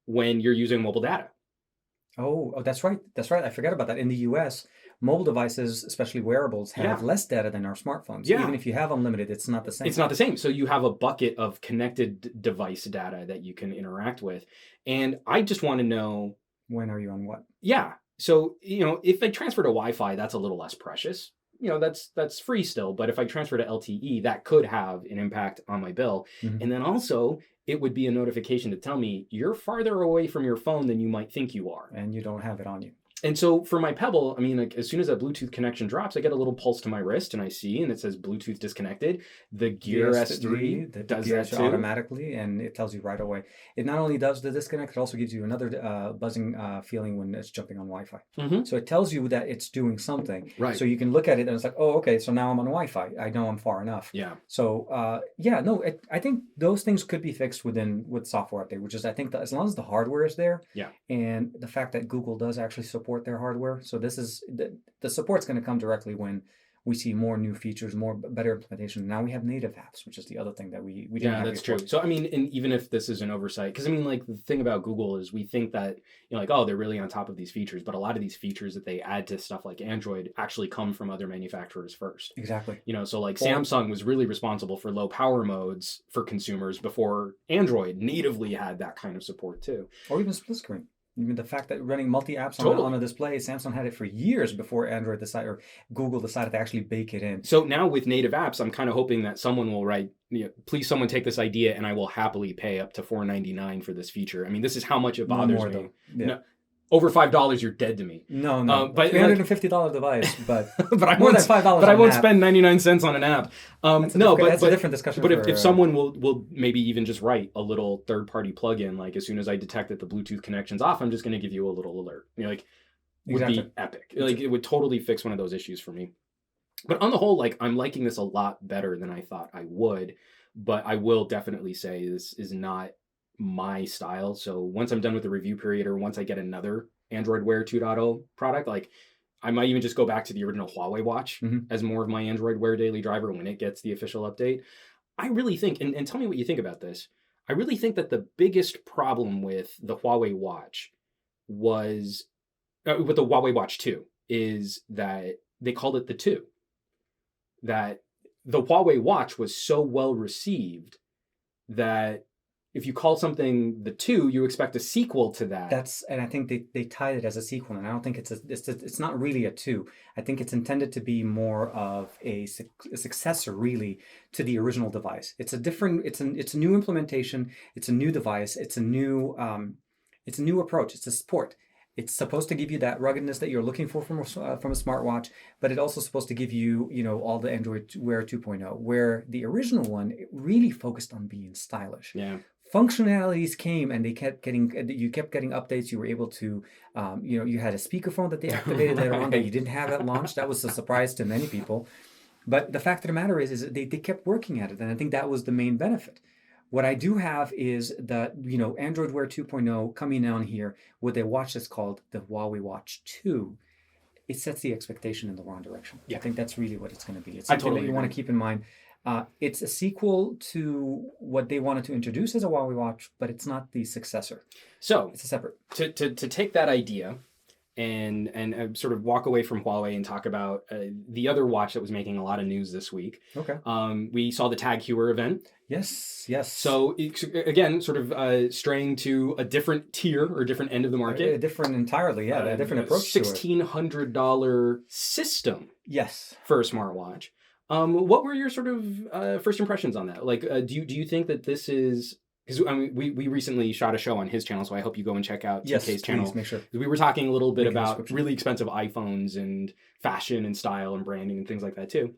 when you're using mobile data. Oh, that's right. That's right. I forgot about that. In the US, mobile devices, especially wearables, have Yeah. less data than our smartphones. Yeah. Even if you have unlimited, it's not the same. It's not the same. So you have a bucket of connected device data that you can interact with. And I just want to know, When are you on what? yeah. So, if I transfer to Wi-Fi, that's a little less precious. That's free still. But if I transfer to LTE, that could have an impact on my bill. Mhm. And then also, it would be a notification to tell me you're farther away from your phone than you might think you are. And you don't have it on you. And so for my Pebble, I mean, like as soon as that Bluetooth connection drops, I get a little pulse to my wrist, and I see, and it says Bluetooth disconnected. The Gear S3 does that too. automatically, and it tells you right away. It not only does the disconnect, it also gives you another buzzing feeling when it's jumping on Wi-Fi. Mhm. So it tells you that it's doing something. Right. So you can look at it and it's like, oh, okay, so now I'm on Wi-Fi. I know I'm far enough. Yeah. So I think those things could be fixed with software update, which is I think that as long as the hardware is there, Yeah. and the fact that Google does actually support their hardware. So this is the support's going to come directly when we see more new features, better implementation. Now we have native apps, which is the other thing that we didn't Yeah, have that's before. true. So I mean, and even if this is an oversight, because I mean, like the thing about Google is we think that like, oh, they're really on top of these features, but a lot of these features that they add to stuff like Android actually come from other manufacturers first. Exactly. So like Samsung was really responsible for low power modes for consumers before Android natively had that kind of support too. Or even split screen. Even the fact that running multi-apps on a display, Samsung had it for years before Android decided or Google decided to actually bake it in. So now with native apps, I'm kind of hoping that someone will write, please someone take this idea and I will happily pay up to $4.99 for this feature. I mean, this is how much it bothers me. Though. Yeah. No, over $5, you're dead to me. No. But $350 device, but but I more won't, than $5. But I won't spend 99 cents on an app. That's a different discussion. But if someone will maybe even just write a little third-party plugin, like as soon as I detect that the Bluetooth connection's off, I'm just going to give you a little alert. Would be epic. Like it would totally fix one of those issues for me. But on the whole, like I'm liking this a lot better than I thought I would. But I will definitely say this is not my style. So once I'm done with the review period, or once I get another Android Wear 2.0 product, like I might even just go back to the original Huawei watch as more of my Android Wear daily driver when it gets the official update. I really think, and tell me what you think about this, I really think that the biggest problem with the Huawei watch was, with the Huawei Watch 2, is that they called it the 2. That the Huawei watch was so well received that if you call something the 2, you expect a sequel to that. And I think they tied it as a sequel, and I don't think it's not really a 2. I think it's intended to be more of a successor, really, to the original device. It's a new implementation. It's a new device. It's a new approach. It's a support. It's supposed to give you that ruggedness that you're looking for from a smartwatch, but it's also supposed to give you, all the Android Wear 2.0, where the original one it really focused on being stylish. Yeah. Functionalities came and you kept getting updates. You were able to, you had a speakerphone that they activated later on that you didn't have at launch. That was a surprise to many people. But the fact of the matter is that they kept working at it. And I think that was the main benefit. What I do have is that, Android Wear 2.0 coming down here with a watch that's called the Huawei Watch 2. It sets the expectation in the wrong direction. Yeah. I think that's really what it's going to be. It's something that you want to keep in mind. It's a sequel to what they wanted to introduce as a Huawei watch, but it's not the successor. So it's a separate. To take that idea and sort of walk away from Huawei and talk about the other watch that was making a lot of news this week. Okay. We saw the Tag Heuer event. Yes. Yes. So again, sort of straying to a different tier or different end of the market. Different entirely, yeah. A different approach to it. $1,600 system. Yes. For a smartwatch. What were your sort of first impressions on that? Like, do you think that this is... Because we recently shot a show on his channel, so I hope you go and check out TK's channel. Please, make sure. We were talking a little bit about really expensive iPhones and fashion and style and branding and things like that too.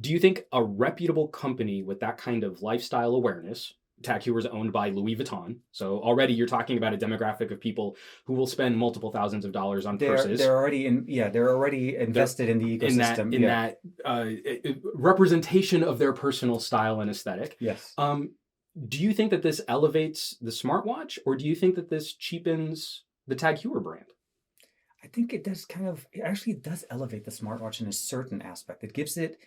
Do you think a reputable company with that kind of lifestyle awareness, Tag Heuer is owned by Louis Vuitton, so already you're talking about a demographic of people who will spend multiple thousands of dollars on purses. They're already invested in the ecosystem. In that representation of their personal style and aesthetic. Yes. Do you think that this elevates the smartwatch, or do you think that this cheapens the Tag Heuer brand? I think it actually does elevate the smartwatch in a certain aspect. It gives it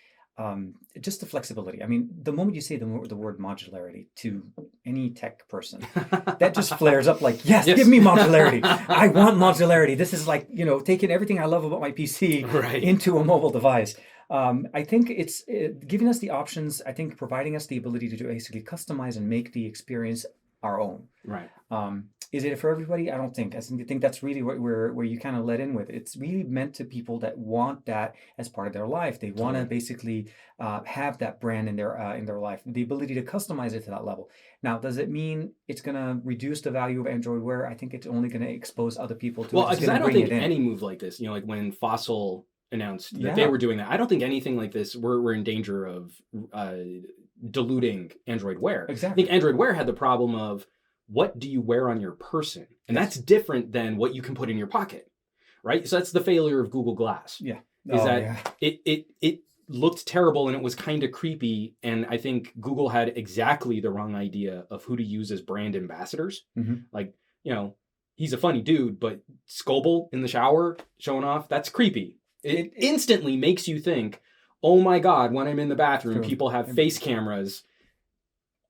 just the flexibility. I mean, the moment you say the word modularity to any tech person, that just flares up like, yes, give me modularity. I want modularity. This is like, taking everything I love about my PC into a mobile device. I think it's giving us the options. I think providing us the ability to basically customize and make the experience our own. Right. Is it for everybody? I don't think. I think that's really where you kind of let in with. It's really meant to people that want that as part of their life. They want to basically have that brand in their life, the ability to customize it to that level. Now, does it mean it's going to reduce the value of Android Wear? I think it's only going to expose other people to it. Well, because I don't think any move like this, like when Fossil announced that they were doing that, I don't think anything like this, we're in danger of diluting Android Wear. Exactly. I think Android Wear had the problem of, what do you wear on your person? And that's different than what you can put in your pocket, right? So that's the failure of Google Glass. Yeah. It looked terrible and it was kind of creepy. And I think Google had exactly the wrong idea of who to use as brand ambassadors. Mm-hmm. Like, he's a funny dude, but Scoble in the shower showing off, that's creepy. It instantly makes you think, oh my God, when I'm in the bathroom, people have face cameras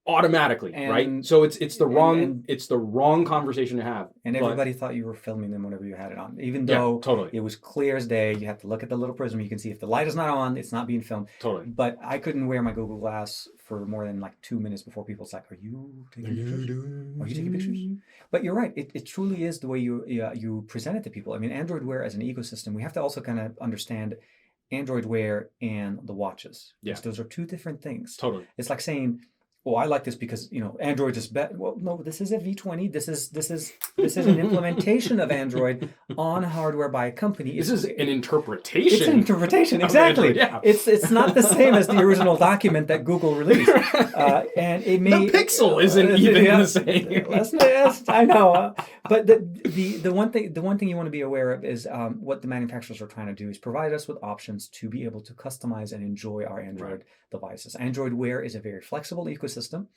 automatically, right? So it's the wrong conversation to have. And everybody thought you were filming them whenever you had it on, even though it was clear as day. You have to look at the little prism. You can see if the light is not on, it's not being filmed. Totally. But I couldn't wear my Google Glass for more than like 2 minutes before people's like, "Are you taking pictures? Are you taking pictures?" But you're right. It truly is the way you present it to people. I mean, Android Wear as an ecosystem, we have to also kind of understand Android Wear and the watches. Yeah. Because those are two different things. Totally. It's like saying, "Oh, I like this because Android is better." Well, no, this is a V20. This is an implementation of Android on hardware by a company. This is an interpretation. It's an interpretation, exactly. Android, yeah. It's not the same as the original document that Google released, and it may the Pixel isn't even the same. I know, but the one thing you want to be aware of is what the manufacturers are trying to do is provide us with options to be able to customize and enjoy our Android devices. Android Wear is a very flexible ecosystem.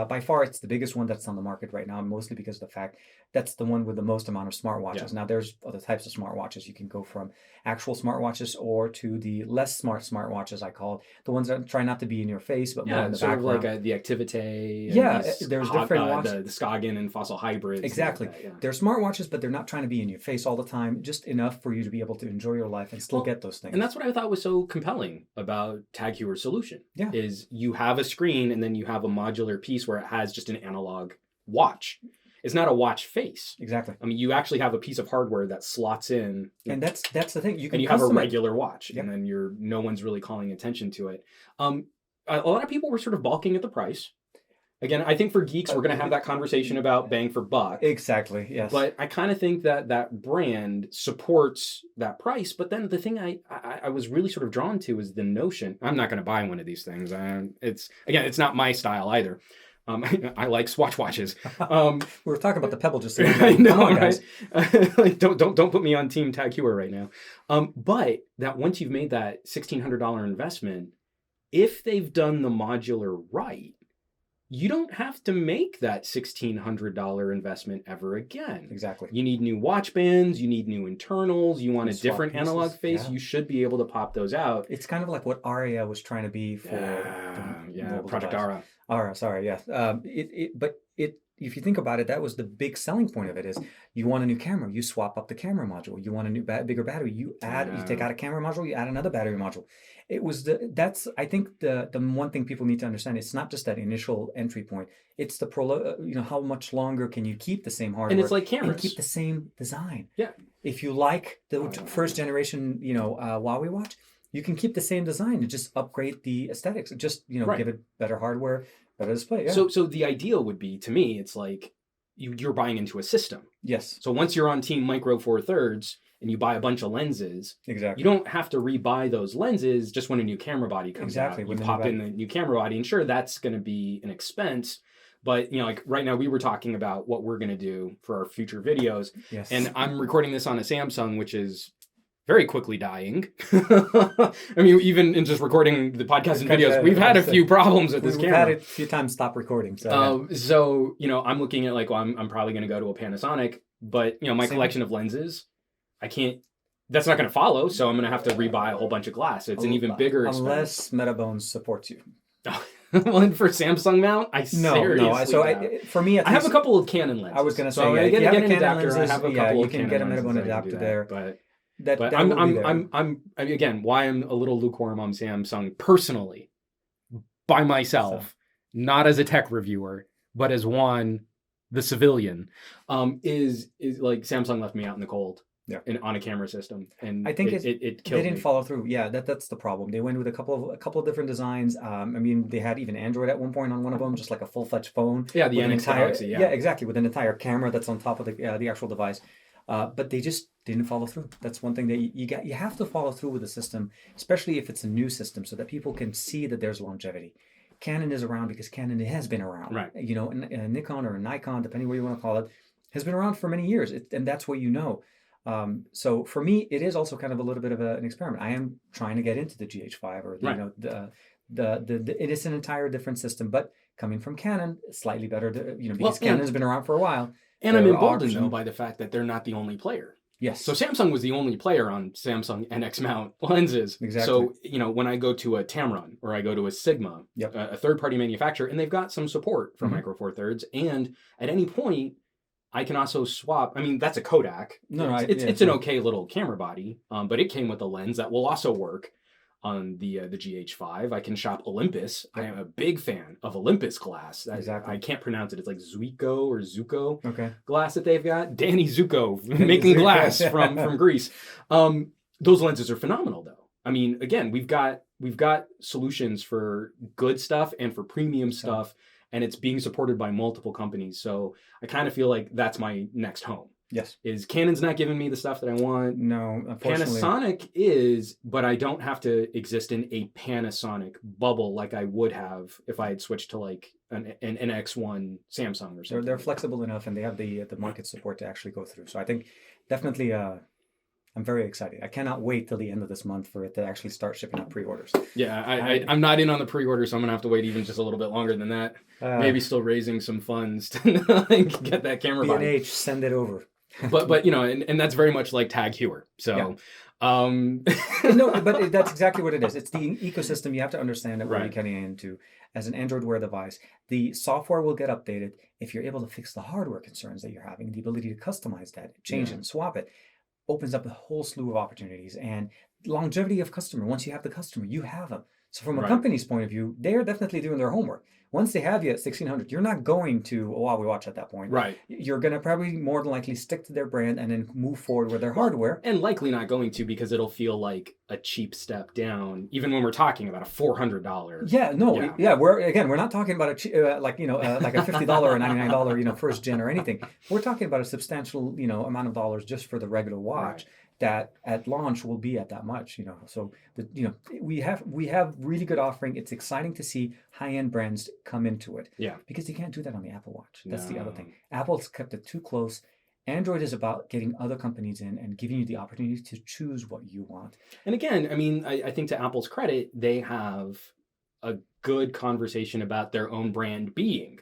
By far, it's the biggest one that's on the market right now, mostly because of the fact that's the one with the most amount of smartwatches. Yeah. Now, there's other types of smartwatches. You can go from actual smartwatches or to the less smart smartwatches, I call it. The ones that try not to be in your face, but more in the background. Sort of like the Activite. There's different watches. The Skagen and Fossil hybrids. Exactly. Like that, They're smartwatches, but they're not trying to be in your face all the time, just enough for you to be able to enjoy your life and still get those things. And that's what I thought was so compelling about Tag Heuer's solution. Yeah. Is you have a screen and then you have a modular piece where it has just an analog watch. It's not a watch face. Exactly. I mean, you actually have a piece of hardware that slots in. And that's the thing. You have a regular watch, and then no one's really calling attention to it. A lot of people were sort of balking at the price. Again, I think for geeks, we're going to have that conversation about bang for buck. Exactly, yes. But I kind of think that brand supports that price. But then the thing I was really sort of drawn to is the notion. I'm not going to buy one of these things. It's not my style either. I like Swatch watches. We were talking about the Pebble just a I know, come on, guys. Right? don't put me on Team Tag Heuer right now. But that once you've made that $1,600 investment, if they've done the modular right, you don't have to make that $1,600 investment ever again. Exactly. You need new watch bands. You need new internals. You want a different analog face. Yeah. You should be able to pop those out. It's kind of like what Aria was trying to be for Project Ara. Ara, sorry, yes. But if you think about it, that was the big selling point of it is you want a new camera, you swap up the camera module. You want a new bigger battery, you take out a camera module, you add another battery module. It was that's I think the one thing people need to understand. It's not just that initial entry point. It's the how much longer can you keep the same hardware And it's like and cameras. keep the same design. Yeah. If you like the first generation, Huawei watch, you can keep the same design and just upgrade the aesthetics. Just Right. give it better hardware, better display. Yeah. So the ideal would be, to me, it's like you're buying into a system. Yes, So once you're on Team Micro Four Thirds and you buy a bunch of lenses, exactly. you don't have to rebuy those lenses just when a new camera body comes Exactly, out. when You the pop new in the new camera body, and sure, that's going to be an expense. But like right now, we were talking about what we're going to do for our future videos, Yes. and I'm recording this on a Samsung, which is very quickly dying. I mean, even in just recording the podcast and videos, we've had a few problems with this We've camera. had it a few times stop recording. So, So I'm looking at like, well, I'm probably going to go to a Panasonic, but my Same. collection of lenses, I can't. That's not going to follow, so I'm going to have to rebuy a whole bunch of glass. So it's an even bigger expense. Unless Metabones supports you. Well, and for Samsung mount, I seriously no. So for me, I have a couple of Canon lenses. I was going to say, so yeah, if if you have a an Canon adapter, lenses, I have a couple you of can Canon get a lenses Metabone that I can adapter do there. But That I'm will be there. I'm again, why I'm a little lukewarm on Samsung personally, by myself, not as a tech reviewer, but as Juan, the civilian, is like Samsung left me out in the cold. Yeah. On a camera system, and I think it killed they didn't me. follow through. Yeah, that's the problem. They went with a couple of different designs. I mean, they had even Android at one point on one of them, just like a full-fledged phone. Yeah, the with an NX entire Galaxy. Yeah, exactly, with an entire camera that's on top of the actual device. But they just didn't follow through. That's one thing that you have to follow through with the system, especially if it's a new system, so that people can see that there's longevity. Canon is around because Canon has been around. Right. And Nikon or Nikon, depending what you want to call it, has been around for many years, and that's what you know. So for me, it is also kind of a little bit of an experiment. I am trying to get into the GH5 or it is an entire different system, but coming from Canon, slightly better. Because Canon has been around for a while. And I'm emboldened though by the fact that they're not the only player. Yes. So Samsung was the only player on Samsung NX mount lenses. Exactly. So when I go to a Tamron or I go to a Sigma, Yep. a third-party manufacturer, and they've got some support for Micro Four Thirds, and at any point I can also swap. I mean, that's a Kodak. It's an okay little camera body, but it came with a lens that will also work on the GH5. I can shop Olympus. I am a big fan of Olympus glass. Exactly. I can't pronounce it. It's like Zuiko or Zuko glass that they've got. Danny Zuko making glass from Greece. Those lenses are phenomenal, though. I mean, again, we've got solutions for good stuff and for premium stuff. And it's being supported by multiple companies. So I kind of feel like that's my next home. Yes. Is Canon's not giving me the stuff that I want. No, unfortunately. Panasonic is, but I don't have to exist in a Panasonic bubble like I would have if I had switched to like an NX1 Samsung or something. They're flexible enough and they have the market support to actually go through. So I think definitely I'm very excited. I cannot wait till the end of this month for it to actually start shipping out pre-orders. Yeah, I'm not in on the pre-order, so I'm gonna have to wait even just a little bit longer than that. Maybe still raising some funds to get that camera body. B&H, send it over. but and that's very much like Tag Heuer. So no, but that's exactly what it is. It's the ecosystem you have to understand that we're Right. getting into as an Android Wear device. The software will get updated if you're able to fix the hardware concerns that you're having. The ability to customize that, change it, and swap it opens up a whole slew of opportunities. And longevity of customer. Once you have the customer, you have them. So from a company's point of view, they're definitely doing their homework. Once they have you at 1600, you're not going to a Huawei watch at that point. Right. You're going to probably more than likely stick to their brand and then move forward with their hardware. And likely not going to, because it'll feel like a cheap step down, even when we're talking about a $400. Yeah, no, we're not talking about like a $50 or $99 first gen or anything. We're talking about a substantial amount of dollars just for the regular watch. Right. That at launch will be at that much, So we have really good offering. It's exciting to see high-end brands come into it. Yeah. Because you can't do that on the Apple Watch. That's the other thing. Apple's kept it too close. Android is about getting other companies in and giving you the opportunity to choose what you want. And again, I mean, I think to Apple's credit, they have a good conversation about their own brand being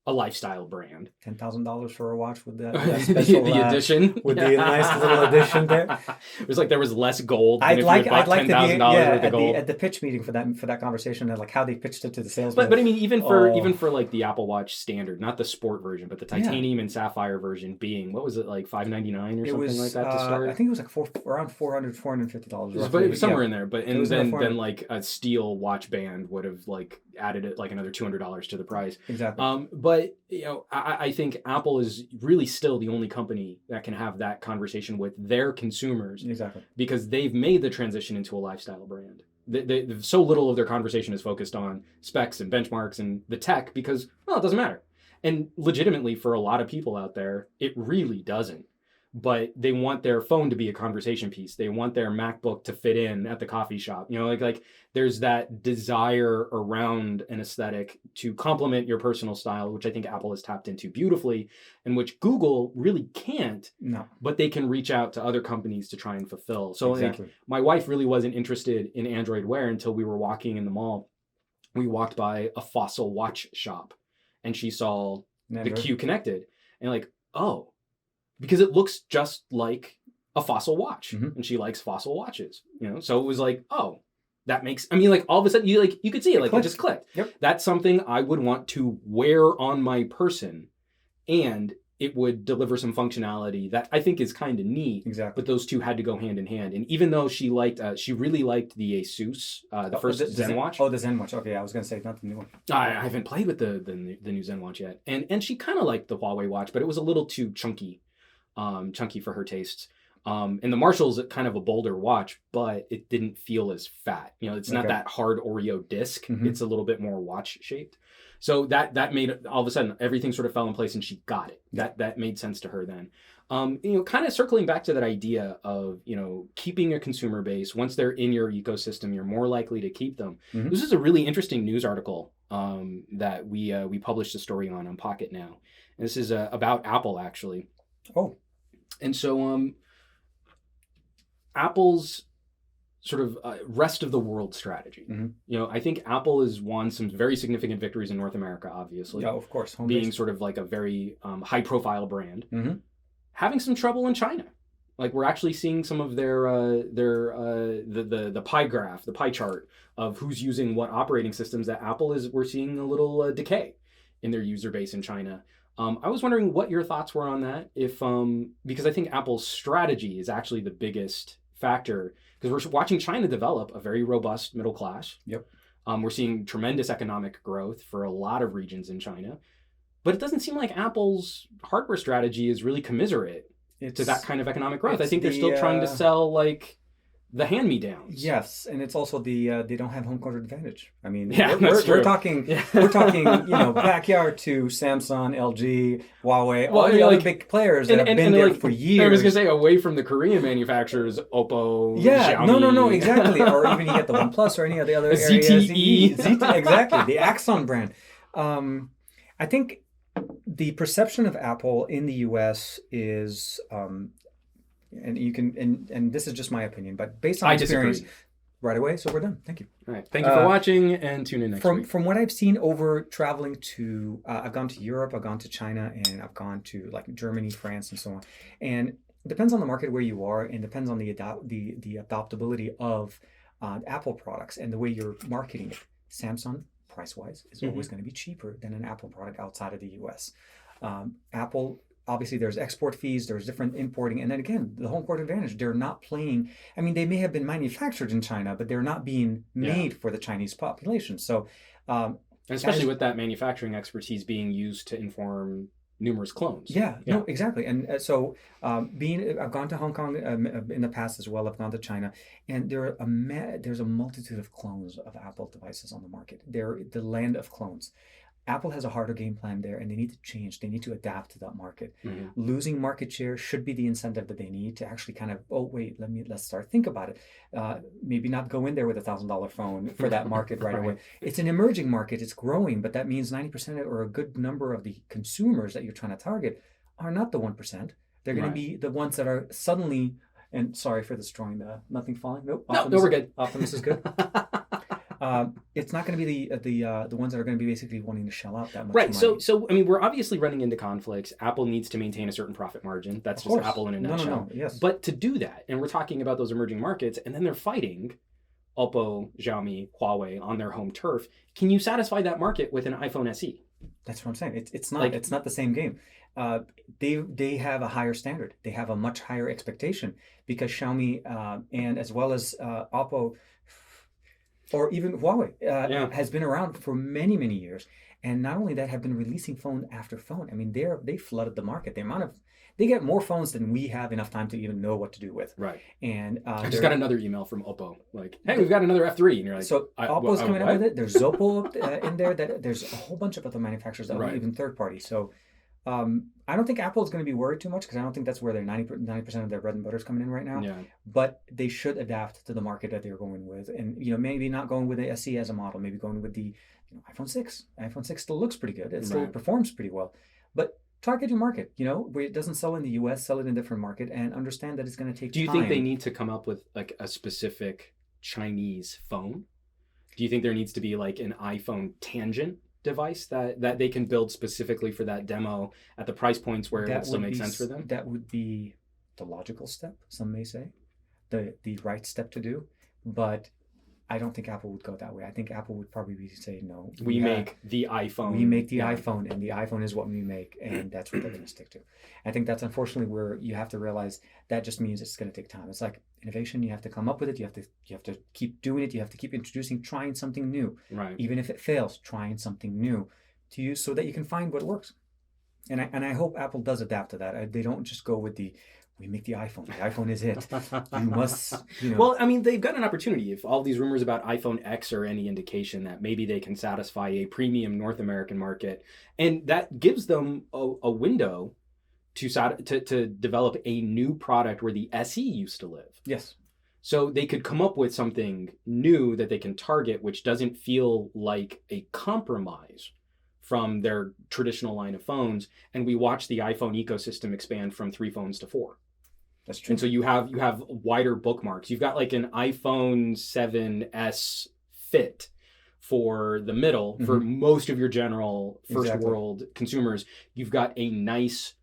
a lifestyle brand. $10,000 for a watch with that special the edition with the nice little addition there. It was like there was less gold than I'd if like you had bought to be $10,000 worth of gold. at the pitch meeting for that conversation, and like how they pitched it to the salesman. But I mean, even for like the Apple Watch standard, not the sport version, but the titanium and sapphire version being, what was it, like $599 or something like that to start? I think it was like around $450. But it was somewhere in there. But and then like a steel watch band would have like added it like another $200 to the price. Exactly. But you know, I think Apple is really still the only company that can have that conversation with their consumers. Exactly. Because they've made the transition into a lifestyle brand. So little of their conversation is focused on specs and benchmarks and the tech because, well, it doesn't matter. And legitimately, for a lot of people out there, it really doesn't. But they want their phone to be a conversation piece. They want their MacBook to fit in at the coffee shop. You know, like there's that desire around an aesthetic to complement your personal style, which I think Apple has tapped into beautifully, and which Google really can't. No. But they can reach out to other companies to try and fulfill. So exactly. Like, my wife really wasn't interested in Android Wear until we were walking in the mall. We walked by a Fossil watch shop, and she saw the Q Connected, and like, oh, because it looks just like a Fossil watch, and she likes Fossil watches, you know. So it was like, oh, that makes. I mean, like all of a sudden, you could see it, like it just clicked. Yep. That's something I would want to wear on my person, and it would deliver some functionality that I think is kind of neat. Exactly. But those two had to go hand in hand. And even though she really liked the Asus, the first Zen watch. Oh, the Zen watch. Okay, I was gonna say not the new one. I haven't played with the new Zen watch yet, and she kind of liked the Huawei watch, but it was a little too chunky for her tastes. And the Marshall's kind of a bolder watch, but it didn't feel as fat. You know, it's not that hard Oreo disc. It's a little bit more watch shaped. So that made, all of a sudden, everything sort of fell in place and she got it. That made sense to her then. You know, kind of circling back to that idea of, you know, keeping a consumer base. Once they're in your ecosystem, you're more likely to keep them. This is a really interesting news article that we published a story on Pocketnow. And this is about Apple, actually. Oh. And so Apple's sort of rest of the world strategy. You know, I think Apple has won some very significant victories in North America, obviously. Yeah, of course. Being sort of like a very high profile brand. Having some trouble in China. Like we're actually seeing some of their the pie graph, the pie chart of who's using what operating systems at Apple we're seeing a little decay in their user base in China. I was wondering what your thoughts were on that, because I think Apple's strategy is actually the biggest factor, because we're watching China develop a very robust middle class. Yep. We're seeing tremendous economic growth for a lot of regions in China, but it doesn't seem like Apple's hardware strategy is really commensurate to that kind of economic growth. I think they're still trying to sell like the hand-me-downs. Yes, and it's also they don't have home court advantage. I mean, we're talking you know, backyard to Samsung, LG, Huawei, all the other big players that have been there for years. I was gonna say away from the Korean manufacturers, Oppo, yeah, Xiaomi. no, exactly. Or even you get the OnePlus or any of the other areas. ZTE, exactly, the Axon brand. I think the perception of Apple in the U.S. is. And you can, and this is just my opinion, but based on experience, right away. So we're done. Thank you. All right. Thank you for watching, and tune in next week. From what I've seen over traveling to, I've gone to Europe, I've gone to China, and I've gone to like Germany, France, and so on. And it depends on the market where you are, and depends on the adoptability of Apple products and the way you're marketing it. Samsung, price-wise, is always going to be cheaper than an Apple product outside of the U.S. Apple. Obviously, there's export fees, there's different importing. And then again, the home court advantage, they're not playing. I mean, they may have been manufactured in China, but they're not being made for the Chinese population. So, and especially with that manufacturing expertise being used to inform numerous clones. Yeah, no, exactly. And so I've gone to Hong Kong in the past as well. I've gone to China, and there's a multitude of clones of Apple devices on the market. They're the land of clones. Apple has a harder game plan there, and they need to change. They need to adapt to that market. Losing market share should be the incentive that they need to actually kind of, let's start think about it. Maybe not go in there with $1,000 phone for that market right away. It's an emerging market. It's growing, but that means 90% or a good number of the consumers that you're trying to target are not the 1%. They're going to be the ones that are suddenly, and sorry for destroying nothing falling. Nope. No, we're good. Optimus is good. It's not going to be the ones that are going to be basically wanting to shell out that much Right. money. So I mean, we're obviously running into conflicts. Apple needs to maintain a certain profit margin. That's Of just course. Apple in a nutshell. No. Yes. But to do that, and we're talking about those emerging markets, and then they're fighting Oppo, Xiaomi, Huawei on their home turf. Can you satisfy that market with an iPhone SE? That's what I'm saying. It's not Like, it's not the same game. They have a higher standard. They have a much higher expectation because Xiaomi and as well as Oppo or even Huawei yeah. has been around for many years, and not only that, have been releasing phone after phone. I mean, they flooded the market. They get more phones than we have enough time to even know what to do with. Right. And I just got another email from Oppo, like, "Hey, we've got another F3," and you're like, so Oppo's coming up with it. There's Zoppo in there. There's a whole bunch of other manufacturers that are even third party. So I don't think Apple is going to be worried too much because I don't think that's where their 90% of their bread and butter is coming in right now. Yeah. But they should adapt to the market that they're going with, and maybe not going with the SE as a model, maybe going with the iPhone 6. iPhone 6 still looks pretty good. It still performs pretty well, but target your market. Where it doesn't sell in the U.S., sell it in a different market, and understand that it's going to take time. Do you think they need to come up with like a specific Chinese phone? Do you think there needs to be like an iPhone tangent device that they can build specifically for that demo at the price points where it still makes sense for them? That would be the logical step, some may say, the right step to do, but I don't think Apple would go that way. I think Apple would probably say, no. We make the iPhone. We make the iPhone, and the iPhone is what we make, and that's what they're going to stick to. I think that's unfortunately where you have to realize that just means it's going to take time. It's like innovation. You have to come up with it. You have to keep doing it. You have to keep introducing, trying something new. Right. Even if it fails, trying something new to use so that you can find what works. And I hope Apple does adapt to that. They don't just go with we make the iPhone. The iPhone is it. You must, Well, I mean, they've got an opportunity. If all these rumors about iPhone X are any indication that maybe they can satisfy a premium North American market, and that gives them a window to develop a new product where the SE used to live. Yes. So they could come up with something new that they can target, which doesn't feel like a compromise from their traditional line of phones. And we watch the iPhone ecosystem expand from 3 phones to 4. That's true. And so you have wider bookmarks. You've got like an iPhone 7S Fit for the middle, for most of your general first world consumers. You've got a nice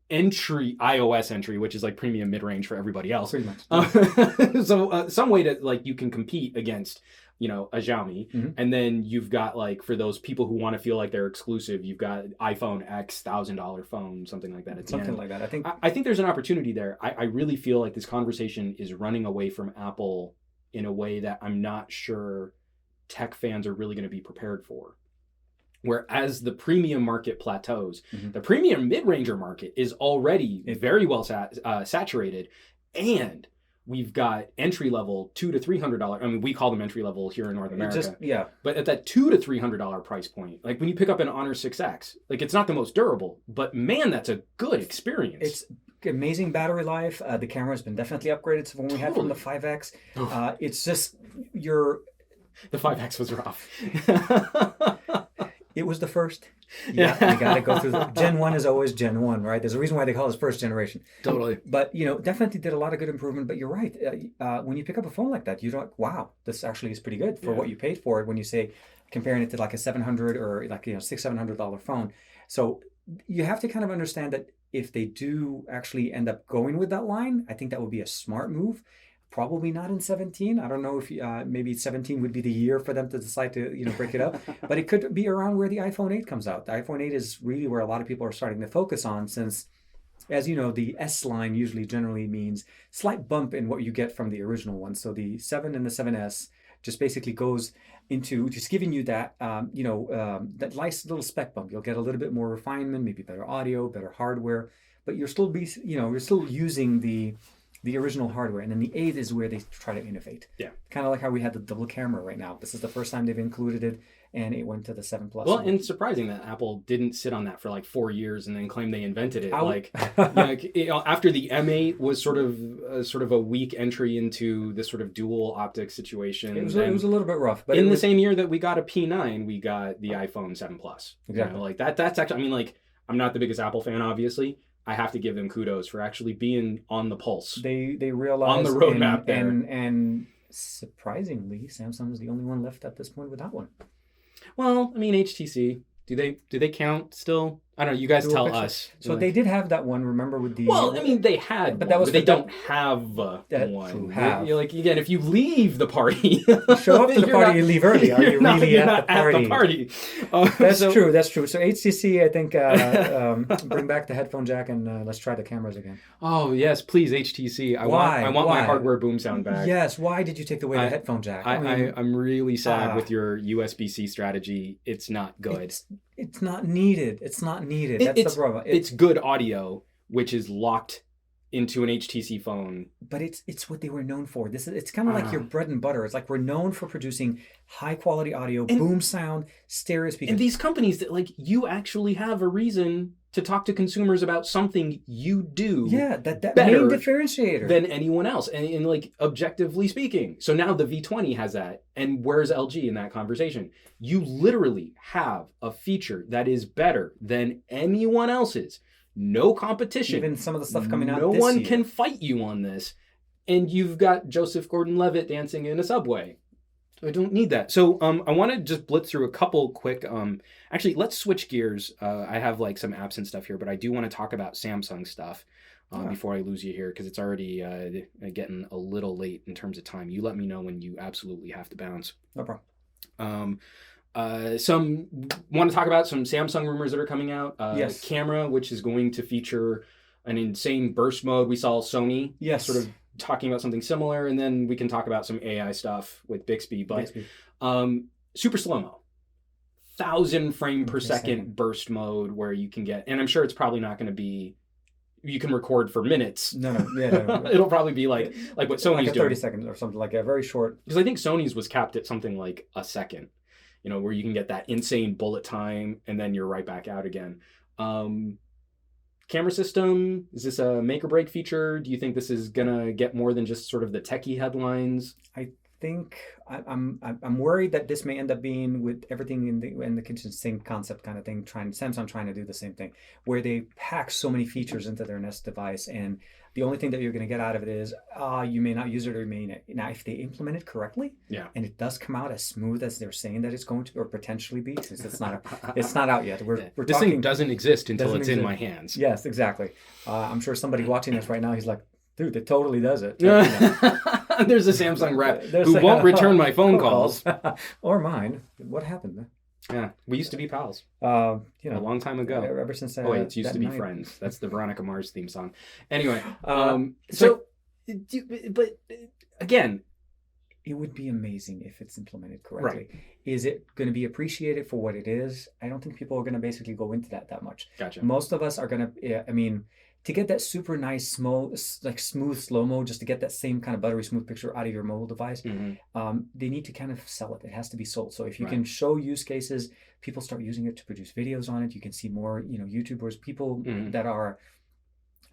iOS entry, which is like premium mid-range for everybody else. Pretty much. So some way to like you can compete against a Xiaomi, and then you've got like for those people who want to feel like they're exclusive, you've got iPhone X $1,000 phone, something like that. Something like that. I think there's an opportunity there. I really feel like this conversation is running away from Apple in a way that I'm not sure tech fans are really going to be prepared for. Whereas the premium market plateaus, the premium mid-ranger market is already very well saturated, and we've got entry level $200 to $300. I mean, we call them entry level here in North America. But at that $200 to $300 price point, like when you pick up an Honor 6X, like it's not the most durable, but man, that's a good experience. It's amazing battery life. The camera has been definitely upgraded from when we had from the 5X. It's just the 5X was rough. It was the first. Yeah, you got to go through. Gen 1 is always Gen 1, right? There's a reason why they call it first generation. Totally. But, definitely did a lot of good improvement. But you're right. When you pick up a phone like that, you're like, wow, this actually is pretty good for what you paid for it when you say, comparing it to like a $700 or like, $600-$700 phone. So you have to kind of understand that if they do actually end up going with that line, I think that would be a smart move. Probably not in 17. I don't know if maybe 17 would be the year for them to decide to break it up, but it could be around where the iPhone 8 comes out. The iPhone 8 is really where a lot of people are starting to focus on, since, as you know, the S line usually generally means slight bump in what you get from the original one. So the 7 and the 7S just basically goes into just giving you that that nice little spec bump. You'll get a little bit more refinement, maybe better audio, better hardware, but you're still you're still using the original hardware. And then the 8 is where they try to innovate. Yeah. Kind of like how we had the double camera right now. This is the first time they've included it, and it went to the 7 Plus. Well, and surprising that Apple didn't sit on that for like 4 years and then claim they invented it. After the M8 was sort of a weak entry into this sort of dual optic situation. It was a little bit rough. But in the same year that we got a P9, we got the iPhone 7 Plus. Exactly. That's actually, I mean, like, I'm not the biggest Apple fan, obviously. I have to give them kudos for actually being on the pulse. They realized on the roadmap and Surprisingly, Samsung is the only one left at this point without one. Well, I mean, HTC, do they count still? I don't know. You guys Dual tell pixel. us. So they did have that one. Remember with the Well, I mean, they had but one, that was but they for don't have that one. true, have. Like, again, if you leave the party, show up to the party and leave early. Are you really you're at not the party? At the party. That's true. That's true. So HTC, I think, bring back the headphone jack and let's try the cameras again. Oh yes, please HTC. I Why? want Why? my hardware boom sound back. Yes. Why did you take away the headphone jack? I'm really sad with your USB-C strategy. It's not good. It's not needed. It's not needed. That's the problem. It's good audio, which is locked into an HTC phone. But it's what they were known for. It's kind of like your bread and butter. It's like we're known for producing high quality audio, boom sound, stereo speakers. And these companies that like you actually have a reason to talk to consumers about something you do. Yeah, that main differentiator than anyone else, and like objectively speaking. So now the V20 has that, and where's LG in that conversation? You literally have a feature that is better than anyone else's. No competition. Even some of the stuff coming out no this one year. can fight you on this, and you've got Joseph Gordon-Levitt dancing in a subway. I don't need that. So I want to just blitz through a couple quick. Actually, let's switch gears. I have like some apps and stuff here, but I do want to talk about Samsung stuff before I lose you here, because it's already getting a little late in terms of time. You let me know when you absolutely have to bounce. No problem. Want to talk about some Samsung rumors that are coming out. Yes. Camera, which is going to feature an insane burst mode. We saw Sony sort of talking about something similar, and then we can talk about some AI stuff with Bixby. But super slow-mo, 1,000 frame per second burst mode, where you can get, and I'm sure it's probably not going to be, you can record for minutes. No. It'll probably be like what Sony's like a 30 doing. seconds or something, like a very short. Because I think Sony's was capped at something like a second, where you can get that insane bullet time and then you're right back out again. Camera system, is this a make or break feature? Do you think this is gonna get more than just sort of the techie headlines? I think I'm worried that this may end up being with everything in the kitchen sink concept kind of thing. Samsung trying to do the same thing, where they pack so many features into their Nest device, and the only thing that you're going to get out of it is you may not use it, or you may not. Now, if they implement it correctly, and it does come out as smooth as they're saying that it's going to, or potentially be, since it's not out yet. This thing doesn't exist until it's in my hands. Yes, exactly. I'm sure somebody watching this right now, he's like, dude, it totally does it. There's a Samsung rep who won't return my phone calls. Or mine. What happened? Yeah, we used to be pals. A long time ago. Ever since it's used to be friends. That's the Veronica Mars theme song. Anyway, but again, it would be amazing if it's implemented correctly. Right. Is it going to be appreciated for what it is? I don't think people are going to basically go into that much. Gotcha. Most of us are going to, to get that super nice, smooth slow-mo, just to get that same kind of buttery smooth picture out of your mobile device, they need to kind of sell it. It has to be sold. So if you can show use cases, people start using it to produce videos on it. You can see more, YouTubers, people that are,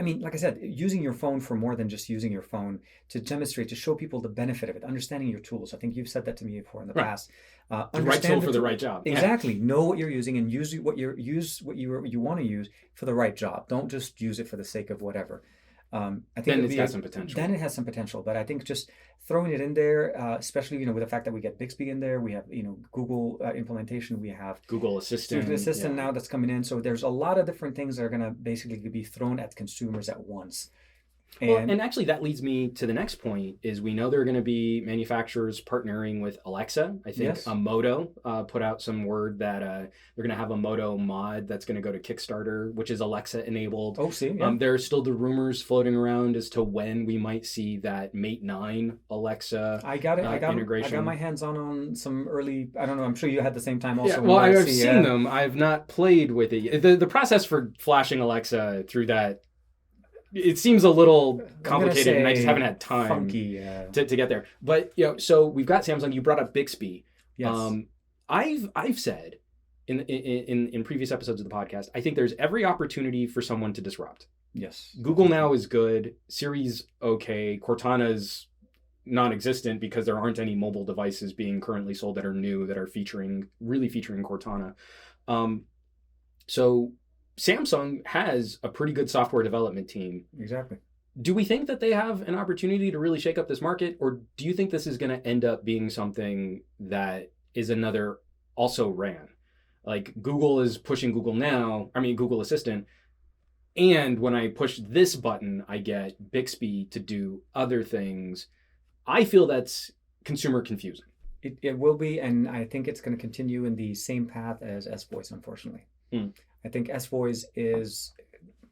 like I said, using your phone for more than just using your phone, to demonstrate, to show people the benefit of it, understanding your tools. I think you've said that to me before in the past. The right tool for the right job. Exactly. Know what you're using and use what you want to use for the right job. Don't just use it for the sake of whatever. I think then it's got some potential. Then it has some potential, but I think just throwing it in there, especially with the fact that we get Bixby in there, we have Google implementation, we have Google Assistant now that's coming in. So there's a lot of different things that are going to basically be thrown at consumers at once. And actually, that leads me to the next point, is we know there are going to be manufacturers partnering with Alexa. I think Moto put out some word that they're going to have a Moto mod that's going to go to Kickstarter, which is Alexa enabled. Oh, see, yeah. There are still the rumors floating around as to when we might see that Mate 9 Alexa integration. I got my hands on some early, I don't know, I'm sure you had the same time also. Yeah, well, I've seen them. I've not played with it. The process for flashing Alexa through that, it seems a little complicated, and I just haven't had time funky, to get there. But so we've got Samsung. You brought up Bixby. Yes. I've said in previous episodes of the podcast, I think there's every opportunity for someone to disrupt. Yes. Google Now is good. Siri's okay. Cortana's non-existent because there aren't any mobile devices being currently sold that are new that are really featuring Cortana. So Samsung has a pretty good software development team. Exactly. Do we think that they have an opportunity to really shake up this market, or do you think this is going to end up being something that is another also ran? Like Google is pushing Google Assistant, and when I push this button, I get Bixby to do other things. I feel that's consumer confusing. It will be, and I think it's going to continue in the same path as S-Voice, unfortunately. I think S-Voice is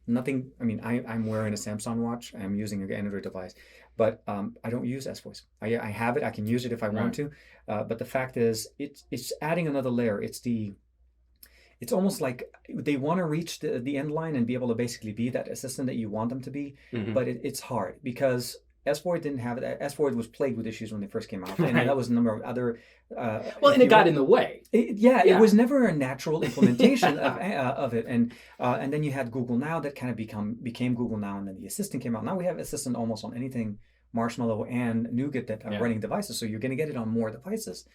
nothing. I mean, I'm wearing a Samsung watch. I'm using an Android device, but I don't use S-Voice. I have it. I can use it if I want to. But the fact is, it's adding another layer. It's almost like they want to reach the end line and be able to basically be that assistant that you want them to be. But it's hard because S-Void didn't have it. S-Void was plagued with issues when they first came out, and that was a number of other. Well, and it got in the way. It was never a natural implementation of it, and then you had Google Now that kind of became Google Now, and then the Assistant came out. Now we have Assistant almost on anything Marshmallow and Nougat that are running devices, so you're going to get it on more devices.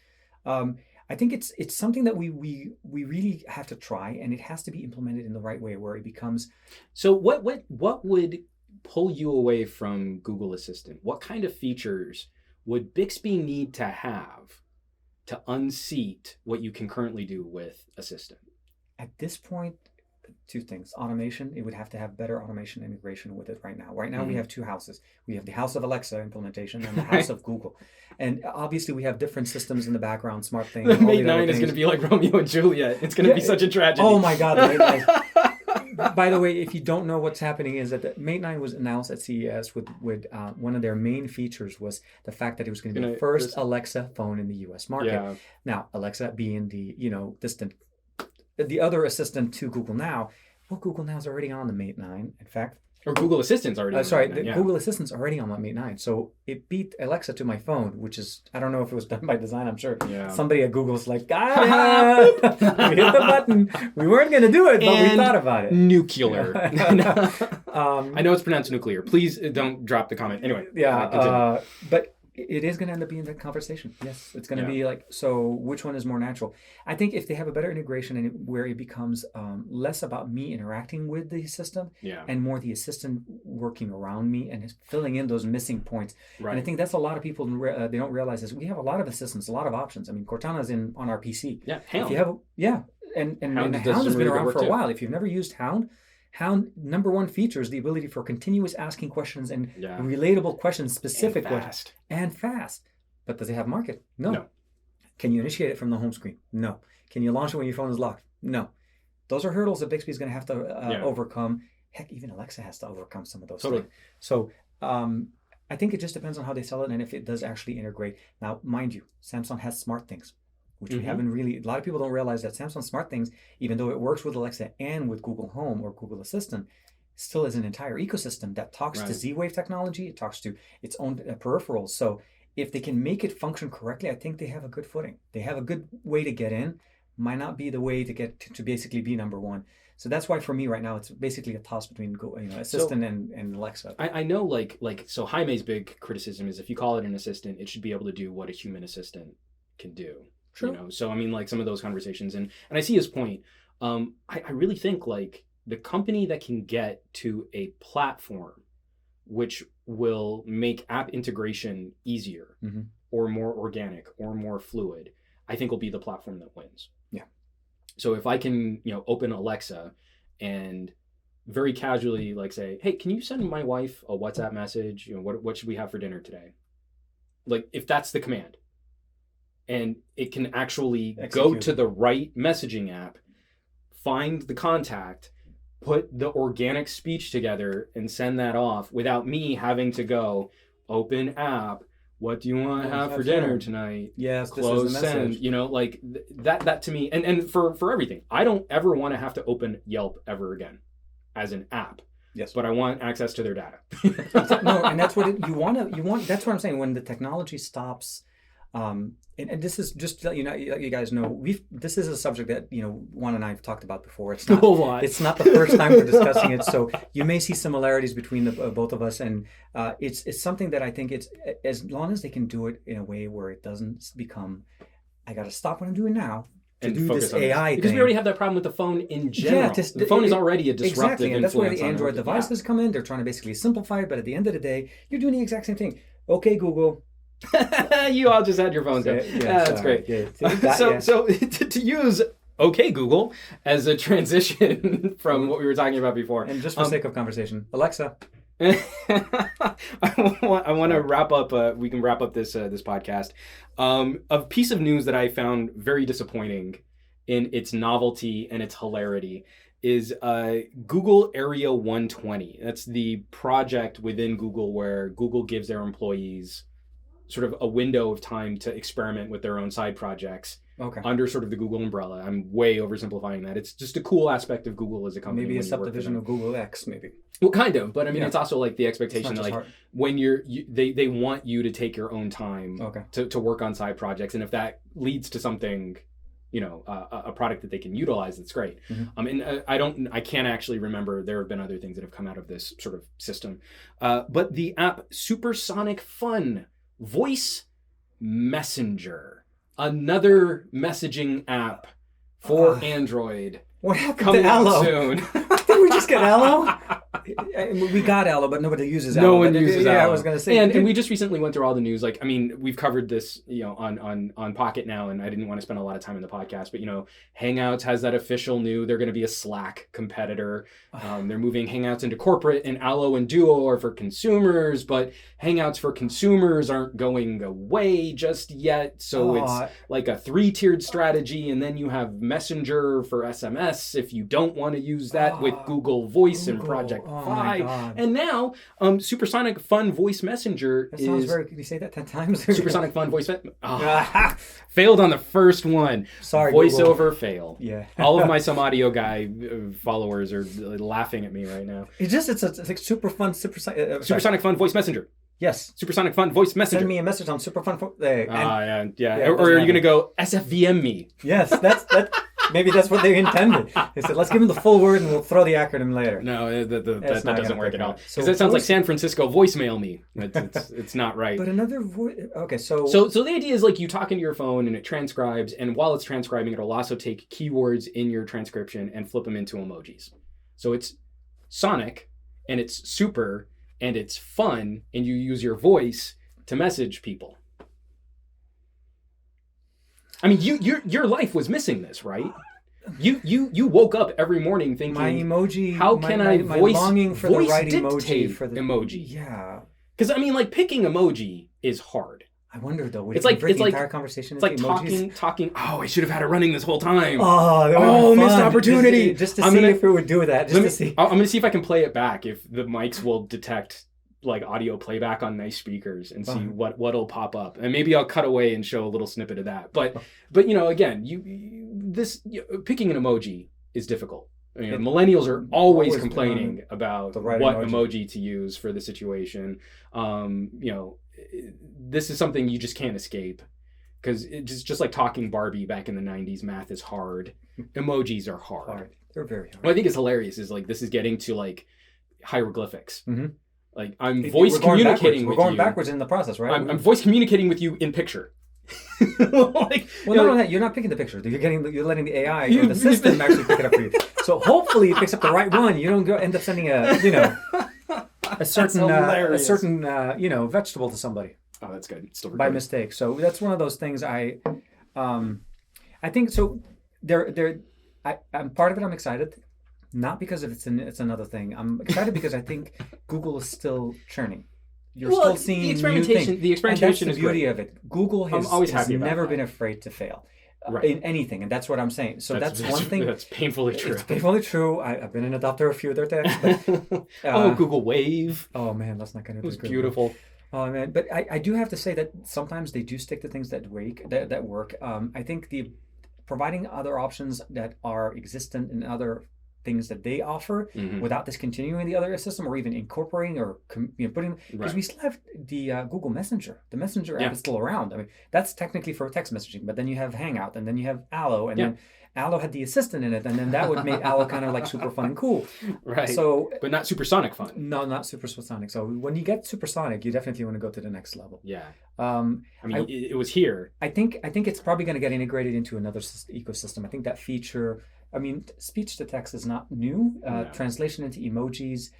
I think it's something that we really have to try, and it has to be implemented in the right way where it becomes. So what would pull you away from Google Assistant? What kind of features would Bixby need to have to unseat what you can currently do with Assistant? At this point, two things. Automation, it would have to have better automation integration with it right now. Right now we have two houses. We have the House of Alexa implementation and the House of Google. And obviously we have different systems in the background, smart things. The Mate 9 is going to be like Romeo and Juliet. It's going to be such a tragedy. Oh my God, the Mate 9. By the way, if you don't know what's happening, is that the Mate 9 was announced at CES with one of their main features was the fact that it was going to be the first Alexa phone in the U.S. market. Yeah. Now, Alexa being the other assistant to Google Now. Well, Google Now is already on the Mate 9. In fact, or Google Assistant's already. Google Assistant's already on my Mate 9. So it beat Alexa to my phone, which is, I don't know if it was done by design. I'm sure somebody at Google's like, we hit the button. We weren't going to do it, but we thought about it. Nuclear. I know it's pronounced nuclear. Please don't drop the comment. Anyway. Yeah. But it is going to end up being that conversation. Yes, it's going to be like, so which one is more natural? I think if they have a better integration and where it becomes less about me interacting with the system and more the assistant working around me and filling in those missing points. Right. And I think that's a lot of people, they don't realize is we have a lot of assistants, a lot of options. I mean, Cortana's on our PC. Yeah, Hound. If you have, and Hound has been around for a while. If you've never used Hound, number one feature is the ability for continuous asking questions and relatable questions, specific questions, and fast. But does it have market? No. Can you initiate it from the home screen? No. Can you launch it when your phone is locked? No. Those are hurdles that Bixby is going to have to overcome. Heck, even Alexa has to overcome some of those things. So I think it just depends on how they sell it and if it does actually integrate. Now, mind you, Samsung has smart things, which we haven't really, a lot of people don't realize that Samsung Smart Things, even though it works with Alexa and with Google Home or Google Assistant, still is an entire ecosystem that talks to Z-Wave technology, it talks to its own peripherals. So if they can make it function correctly, I think they have a good footing. They have a good way to get in, might not be the way to get to basically be number one. So that's why for me right now, it's basically a toss between Assistant and Alexa. I know so Jaime's big criticism is if you call it an assistant, it should be able to do what a human assistant can do. True. So I mean, like some of those conversations, and I see his point. I really think like the company that can get to a platform which will make app integration easier or more organic or more fluid, I think will be the platform that wins. Yeah. So if I can, open Alexa and very casually like say, hey, can you send my wife a WhatsApp message? What should we have for dinner today? Like if that's the command. And it can actually go to the right messaging app, find the contact, put the organic speech together, and send that off without me having to go open app. What do you want to have for dinner tonight? Yes, close send. Like that to me, and for everything, I don't ever want to have to open Yelp ever again, as an app. Yes, but I want access to their data. No, and that's what you want. That's what I'm saying. When the technology stops. And this is just to let you guys know, this is a subject that Juan and I have talked about before. It's not it's not the first time we're discussing it, so you may see similarities between the both of us, and it's something that I think it's as long as they can do it in a way where it doesn't become I got to stop what I'm doing now to do this AI because thing. we already have that problem with the phone in general. Yeah, the phone is already a disruptive exactly, and that's where influence the on Android everything. devices come in. They're trying to basically simplify it, but at the end of the day, you're doing the exact same thing. Okay, Google. You all just had your phone go. Yeah, That's great. Yeah. So to use okay Google as a transition from what we were talking about before. And just for sake of conversation, Alexa. I want to wrap up. We can wrap up this podcast. A piece of news that I found very disappointing in its novelty and its hilarity is Google Area 120. That's the project within Google where Google gives their employees sort of a window of time to experiment with their own side projects. Okay. Under sort of the Google umbrella. I'm way oversimplifying that. It's just a cool aspect of Google as a company. Maybe a subdivision of Google X, maybe. Well, kind of, but I mean, it's also like the expectation, like hard. when they want you to take your own time to work on side projects, and if that leads to something, a product that they can utilize, that's great. And I can't actually remember. There have been other things that have come out of this sort of system, but the app Supersonic Fun Voice Messenger. Another messaging app for Android. What happened coming to Allo? Out soon. Did we just get Allo? We got Allo, but nobody uses Allo. No one uses Allo. Yeah, I was going to say. And we just recently went through all the news. Like, I mean, we've covered this, on Pocketnow, and I didn't want to spend a lot of time in the podcast, but, Hangouts has that official they're going to be a Slack competitor. They're moving Hangouts into corporate, and Allo and Duo are for consumers, but Hangouts for consumers aren't going away just yet. So it's like a 3-tiered strategy, and then you have Messenger for SMS if you don't want to use that with Google Voice and Project Fi. And now, Supersonic Fun Voice Messenger that sounds very. Can you say that 10 times? Supersonic Fun Voice. Failed on the first one. Sorry, voiceover Google. Fail. Yeah. All of my Some Audio Guy followers are laughing at me right now. It's like super fun. Supersonic Fun Voice Messenger. Yes. Supersonic Fun Voice Messenger. Send me a message on super fun. Yeah. Or are you gonna go SFVM me? Yes, that's. Maybe that's what they intended. They said, let's give them the full word and we'll throw the acronym later. No, that doesn't work at all. Because that sounds like San Francisco voicemail me. It's not right. But another voice... Okay, so the idea is like you talk into your phone and it transcribes, and while it's transcribing, it'll also take keywords in your transcription and flip them into emojis. So it's sonic, and it's super, and it's fun, and you use your voice to message people. I mean, your life was missing this, right? You woke up every morning thinking, my emoji. How can I voice longing for voice the right dictate emoji for the emoji? Yeah. Because I mean, like picking emoji is hard. I wonder though. It's like entire conversation. It's like talking. Oh, I should have had it running this whole time. Oh, missed opportunity. Just to see if it would do that. I'm gonna see if I can play it back if the mics will detect like audio playback on nice speakers and see what'll pop up, and maybe I'll cut away and show a little snippet of that. But again, picking an emoji is difficult. Millennials are always complaining about what emoji to use for the situation. This is something you just can't escape, because it's just like talking Barbie back in the 90s. Math is hard. Emojis are hard. They're very hard. What I think is hilarious is like this is getting to like hieroglyphics. Mm-hmm. Like I'm voice communicating with you. We're going backwards in the process, right? I'm voice communicating with you in picture. No, you're not picking the picture. You're letting the AI or the system actually pick it up for you. So hopefully it picks up the right one. You don't end up sending a certain vegetable to somebody. Oh, that's good. It's still by mistake. So that's one of those things I think so. I'm part of it. I'm excited. Not because it's another thing. I'm excited because I think Google is still churning. You're still seeing the experimentation. New The experimentation is the beauty of it. Google has never been afraid to fail in anything, and that's what I'm saying. So that's one thing. That's painfully true. It's painfully true. I've been an adopter of a few of their things. But, Google Wave. Oh man, that's not going to be good. It was beautiful. Oh man, but I do have to say that sometimes they do stick to things that work. I think providing other options that are existent in other things that they offer without discontinuing the other system or even incorporating or putting, because we still have the Google Messenger. The Messenger app is still around. I mean, that's technically for text messaging, but then you have Hangout, and then you have Allo, and then Allo had the assistant in it, and then that would make Allo kind of like super fun and cool. Right. So, but not supersonic fun. No, not supersonic. So when you get supersonic, you definitely want to go to the next level. Yeah. I mean, it was here. I think it's probably going to get integrated into another ecosystem. I think that feature, I mean, speech to text is not new. Translation into emojis.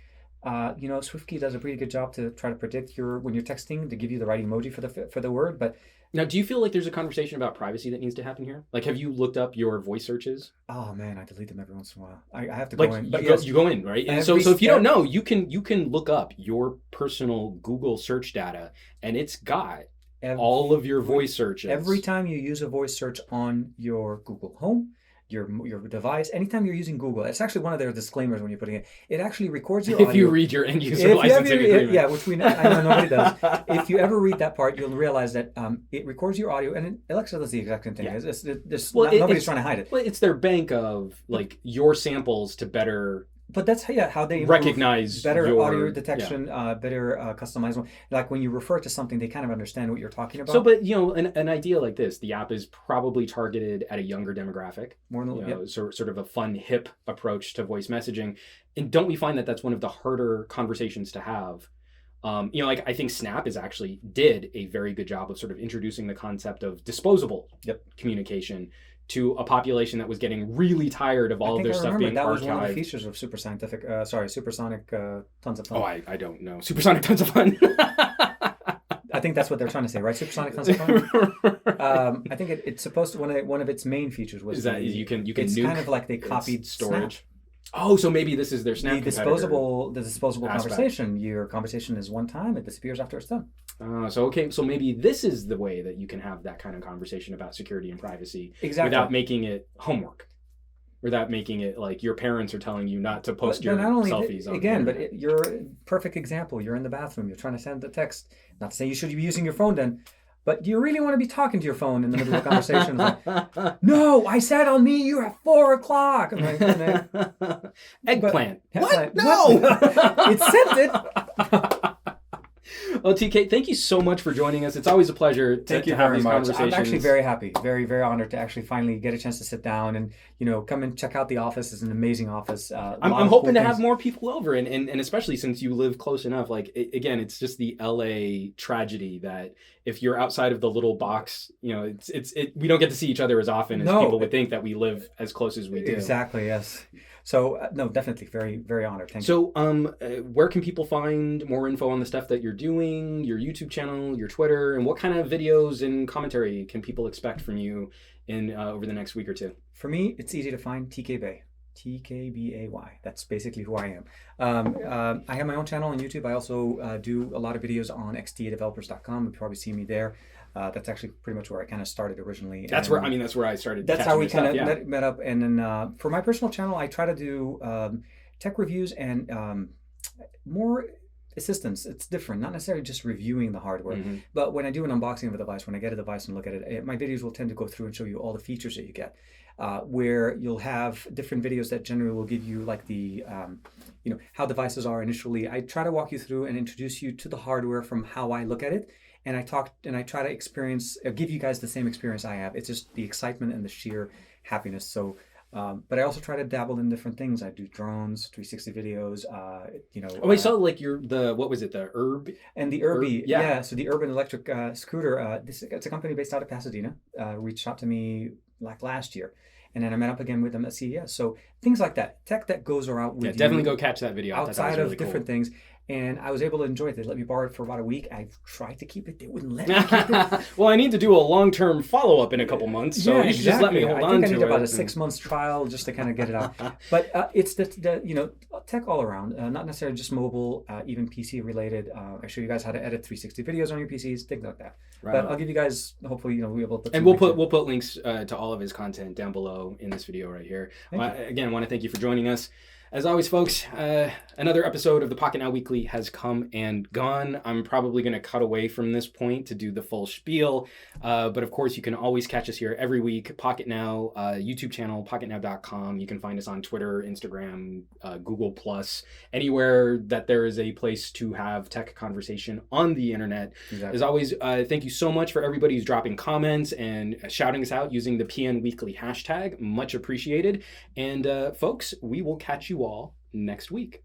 SwiftKey does a pretty good job to try to predict when you're texting, to give you the right emoji for the word. But now, do you feel like there's a conversation about privacy that needs to happen here? Like, have you looked up your voice searches? Oh man, I delete them every once in a while. I have to go in. But you go in, right? And so if you don't know, you can look up your personal Google search data, and it's got all of your voice searches. Every time you use a voice search on your Google Home, your device, anytime you're using Google, it's actually one of their disclaimers when you're putting it. It actually records your audio. If you read your end user licensing agreement. Which I know nobody does. If you ever read that part, you'll realize that it records your audio, and Alexa does the exact same thing. Yeah. Nobody's trying to hide it. Well, it's their bank of like your samples to better. But that's how they recognize better audio detection, better customizable. Like when you refer to something, they kind of understand what you're talking about. So, but an idea like this, the app is probably targeted at a younger demographic. Sort of a fun, hip approach to voice messaging. And don't we find that that's one of the harder conversations to have? I think Snap did a very good job of sort of introducing the concept of disposable communication to a population that was getting really tired of all of their stuff being archived. That was one of the features of Supersonic Tons of Fun. Oh, I don't know. Supersonic Tons of Fun. I think that's what they're trying to say, right? Supersonic Tons of Fun. I think it's supposed to one of its main features was you can it's nuke kind of like they copied storage. Snap. Oh, so maybe this is their Snap the disposable conversation. Your conversation is one time; it disappears after it's done. So maybe this is the way that you can have that kind of conversation about security and privacy without making it homework, without making it like your parents are telling you not to post your selfies. But you're a perfect example. You're in the bathroom. You're trying to send a text. Not to say you should be using your phone then. But do you really want to be talking to your phone in the middle of a conversation? Like, no, I said I'll meet you at 4:00. I'm like, eggplant. What? No! It sent it. Well, TK, thank you so much for joining us. It's always a pleasure to have these conversations. I'm actually very happy, very, very honored to actually finally get a chance to sit down and come and check out the office. It's an amazing office. I'm hoping to have more people over, and especially since you live close enough. Like again, it's just the LA tragedy that if you're outside of the little box, we don't get to see each other as often as people would think that we live as close as we do. Exactly. Yes. So no, definitely very, very honored. Thank you. So where can people find more info on the stuff that you're doing, your YouTube channel, your Twitter, and what kind of videos and commentary can people expect from you in over the next week or two? For me, it's easy to find TK Bay. TKBAY. That's basically who I am. I have my own channel on YouTube. I also do a lot of videos on xdadevelopers.com. You'll probably see me there. That's actually pretty much where I kind of started originally. That's where I started. That's how we kind of met up. And then for my personal channel, I try to do tech reviews and more assistance. It's different, not necessarily just reviewing the hardware, but when I do an unboxing of a device, when I get a device and look at it, my videos will tend to go through and show you all the features that you get. Where you'll have different videos that generally will give you like the, how devices are initially. I try to walk you through and introduce you to the hardware from how I look at it. And I try to give you guys the same experience I have. It's just the excitement and the sheer happiness. So, but I also try to dabble in different things. I do drones, 360 videos, Oh, I saw like what was it, the Herb? And the Irby, yeah. So the Urban Electric Scooter, it's a company based out of Pasadena, reached out to me like last year. And then I met up again with them at CES. So things like that, tech that goes around with you. Definitely go catch that video. Outside of different things. And I was able to enjoy it. They let me borrow it for about a week. I tried to keep it. They wouldn't let me keep it. Well, I need to do a long-term follow-up in a couple months. So you should just let me hold on to it. I think I need about a 6 months trial just to kind of get it out. But it's the tech all around, not necessarily just mobile, even PC related. I show you guys how to edit 360 videos on your PCs, things like that. Right. But I'll give you guys, hopefully, we'll be able to put. And we'll put links to all of his content down below in this video right here. Again, I want to thank you for joining us. As always, folks, another episode of the Pocketnow Weekly has come and gone. I'm probably going to cut away from this point to do the full spiel. But of course, you can always catch us here every week. Pocketnow, YouTube channel, pocketnow.com. You can find us on Twitter, Instagram, Google+, anywhere that there is a place to have tech conversation on the internet. Exactly. As always, thank you so much for everybody who's dropping comments and shouting us out using the PN Weekly hashtag. Much appreciated. And folks, we will catch you all next week.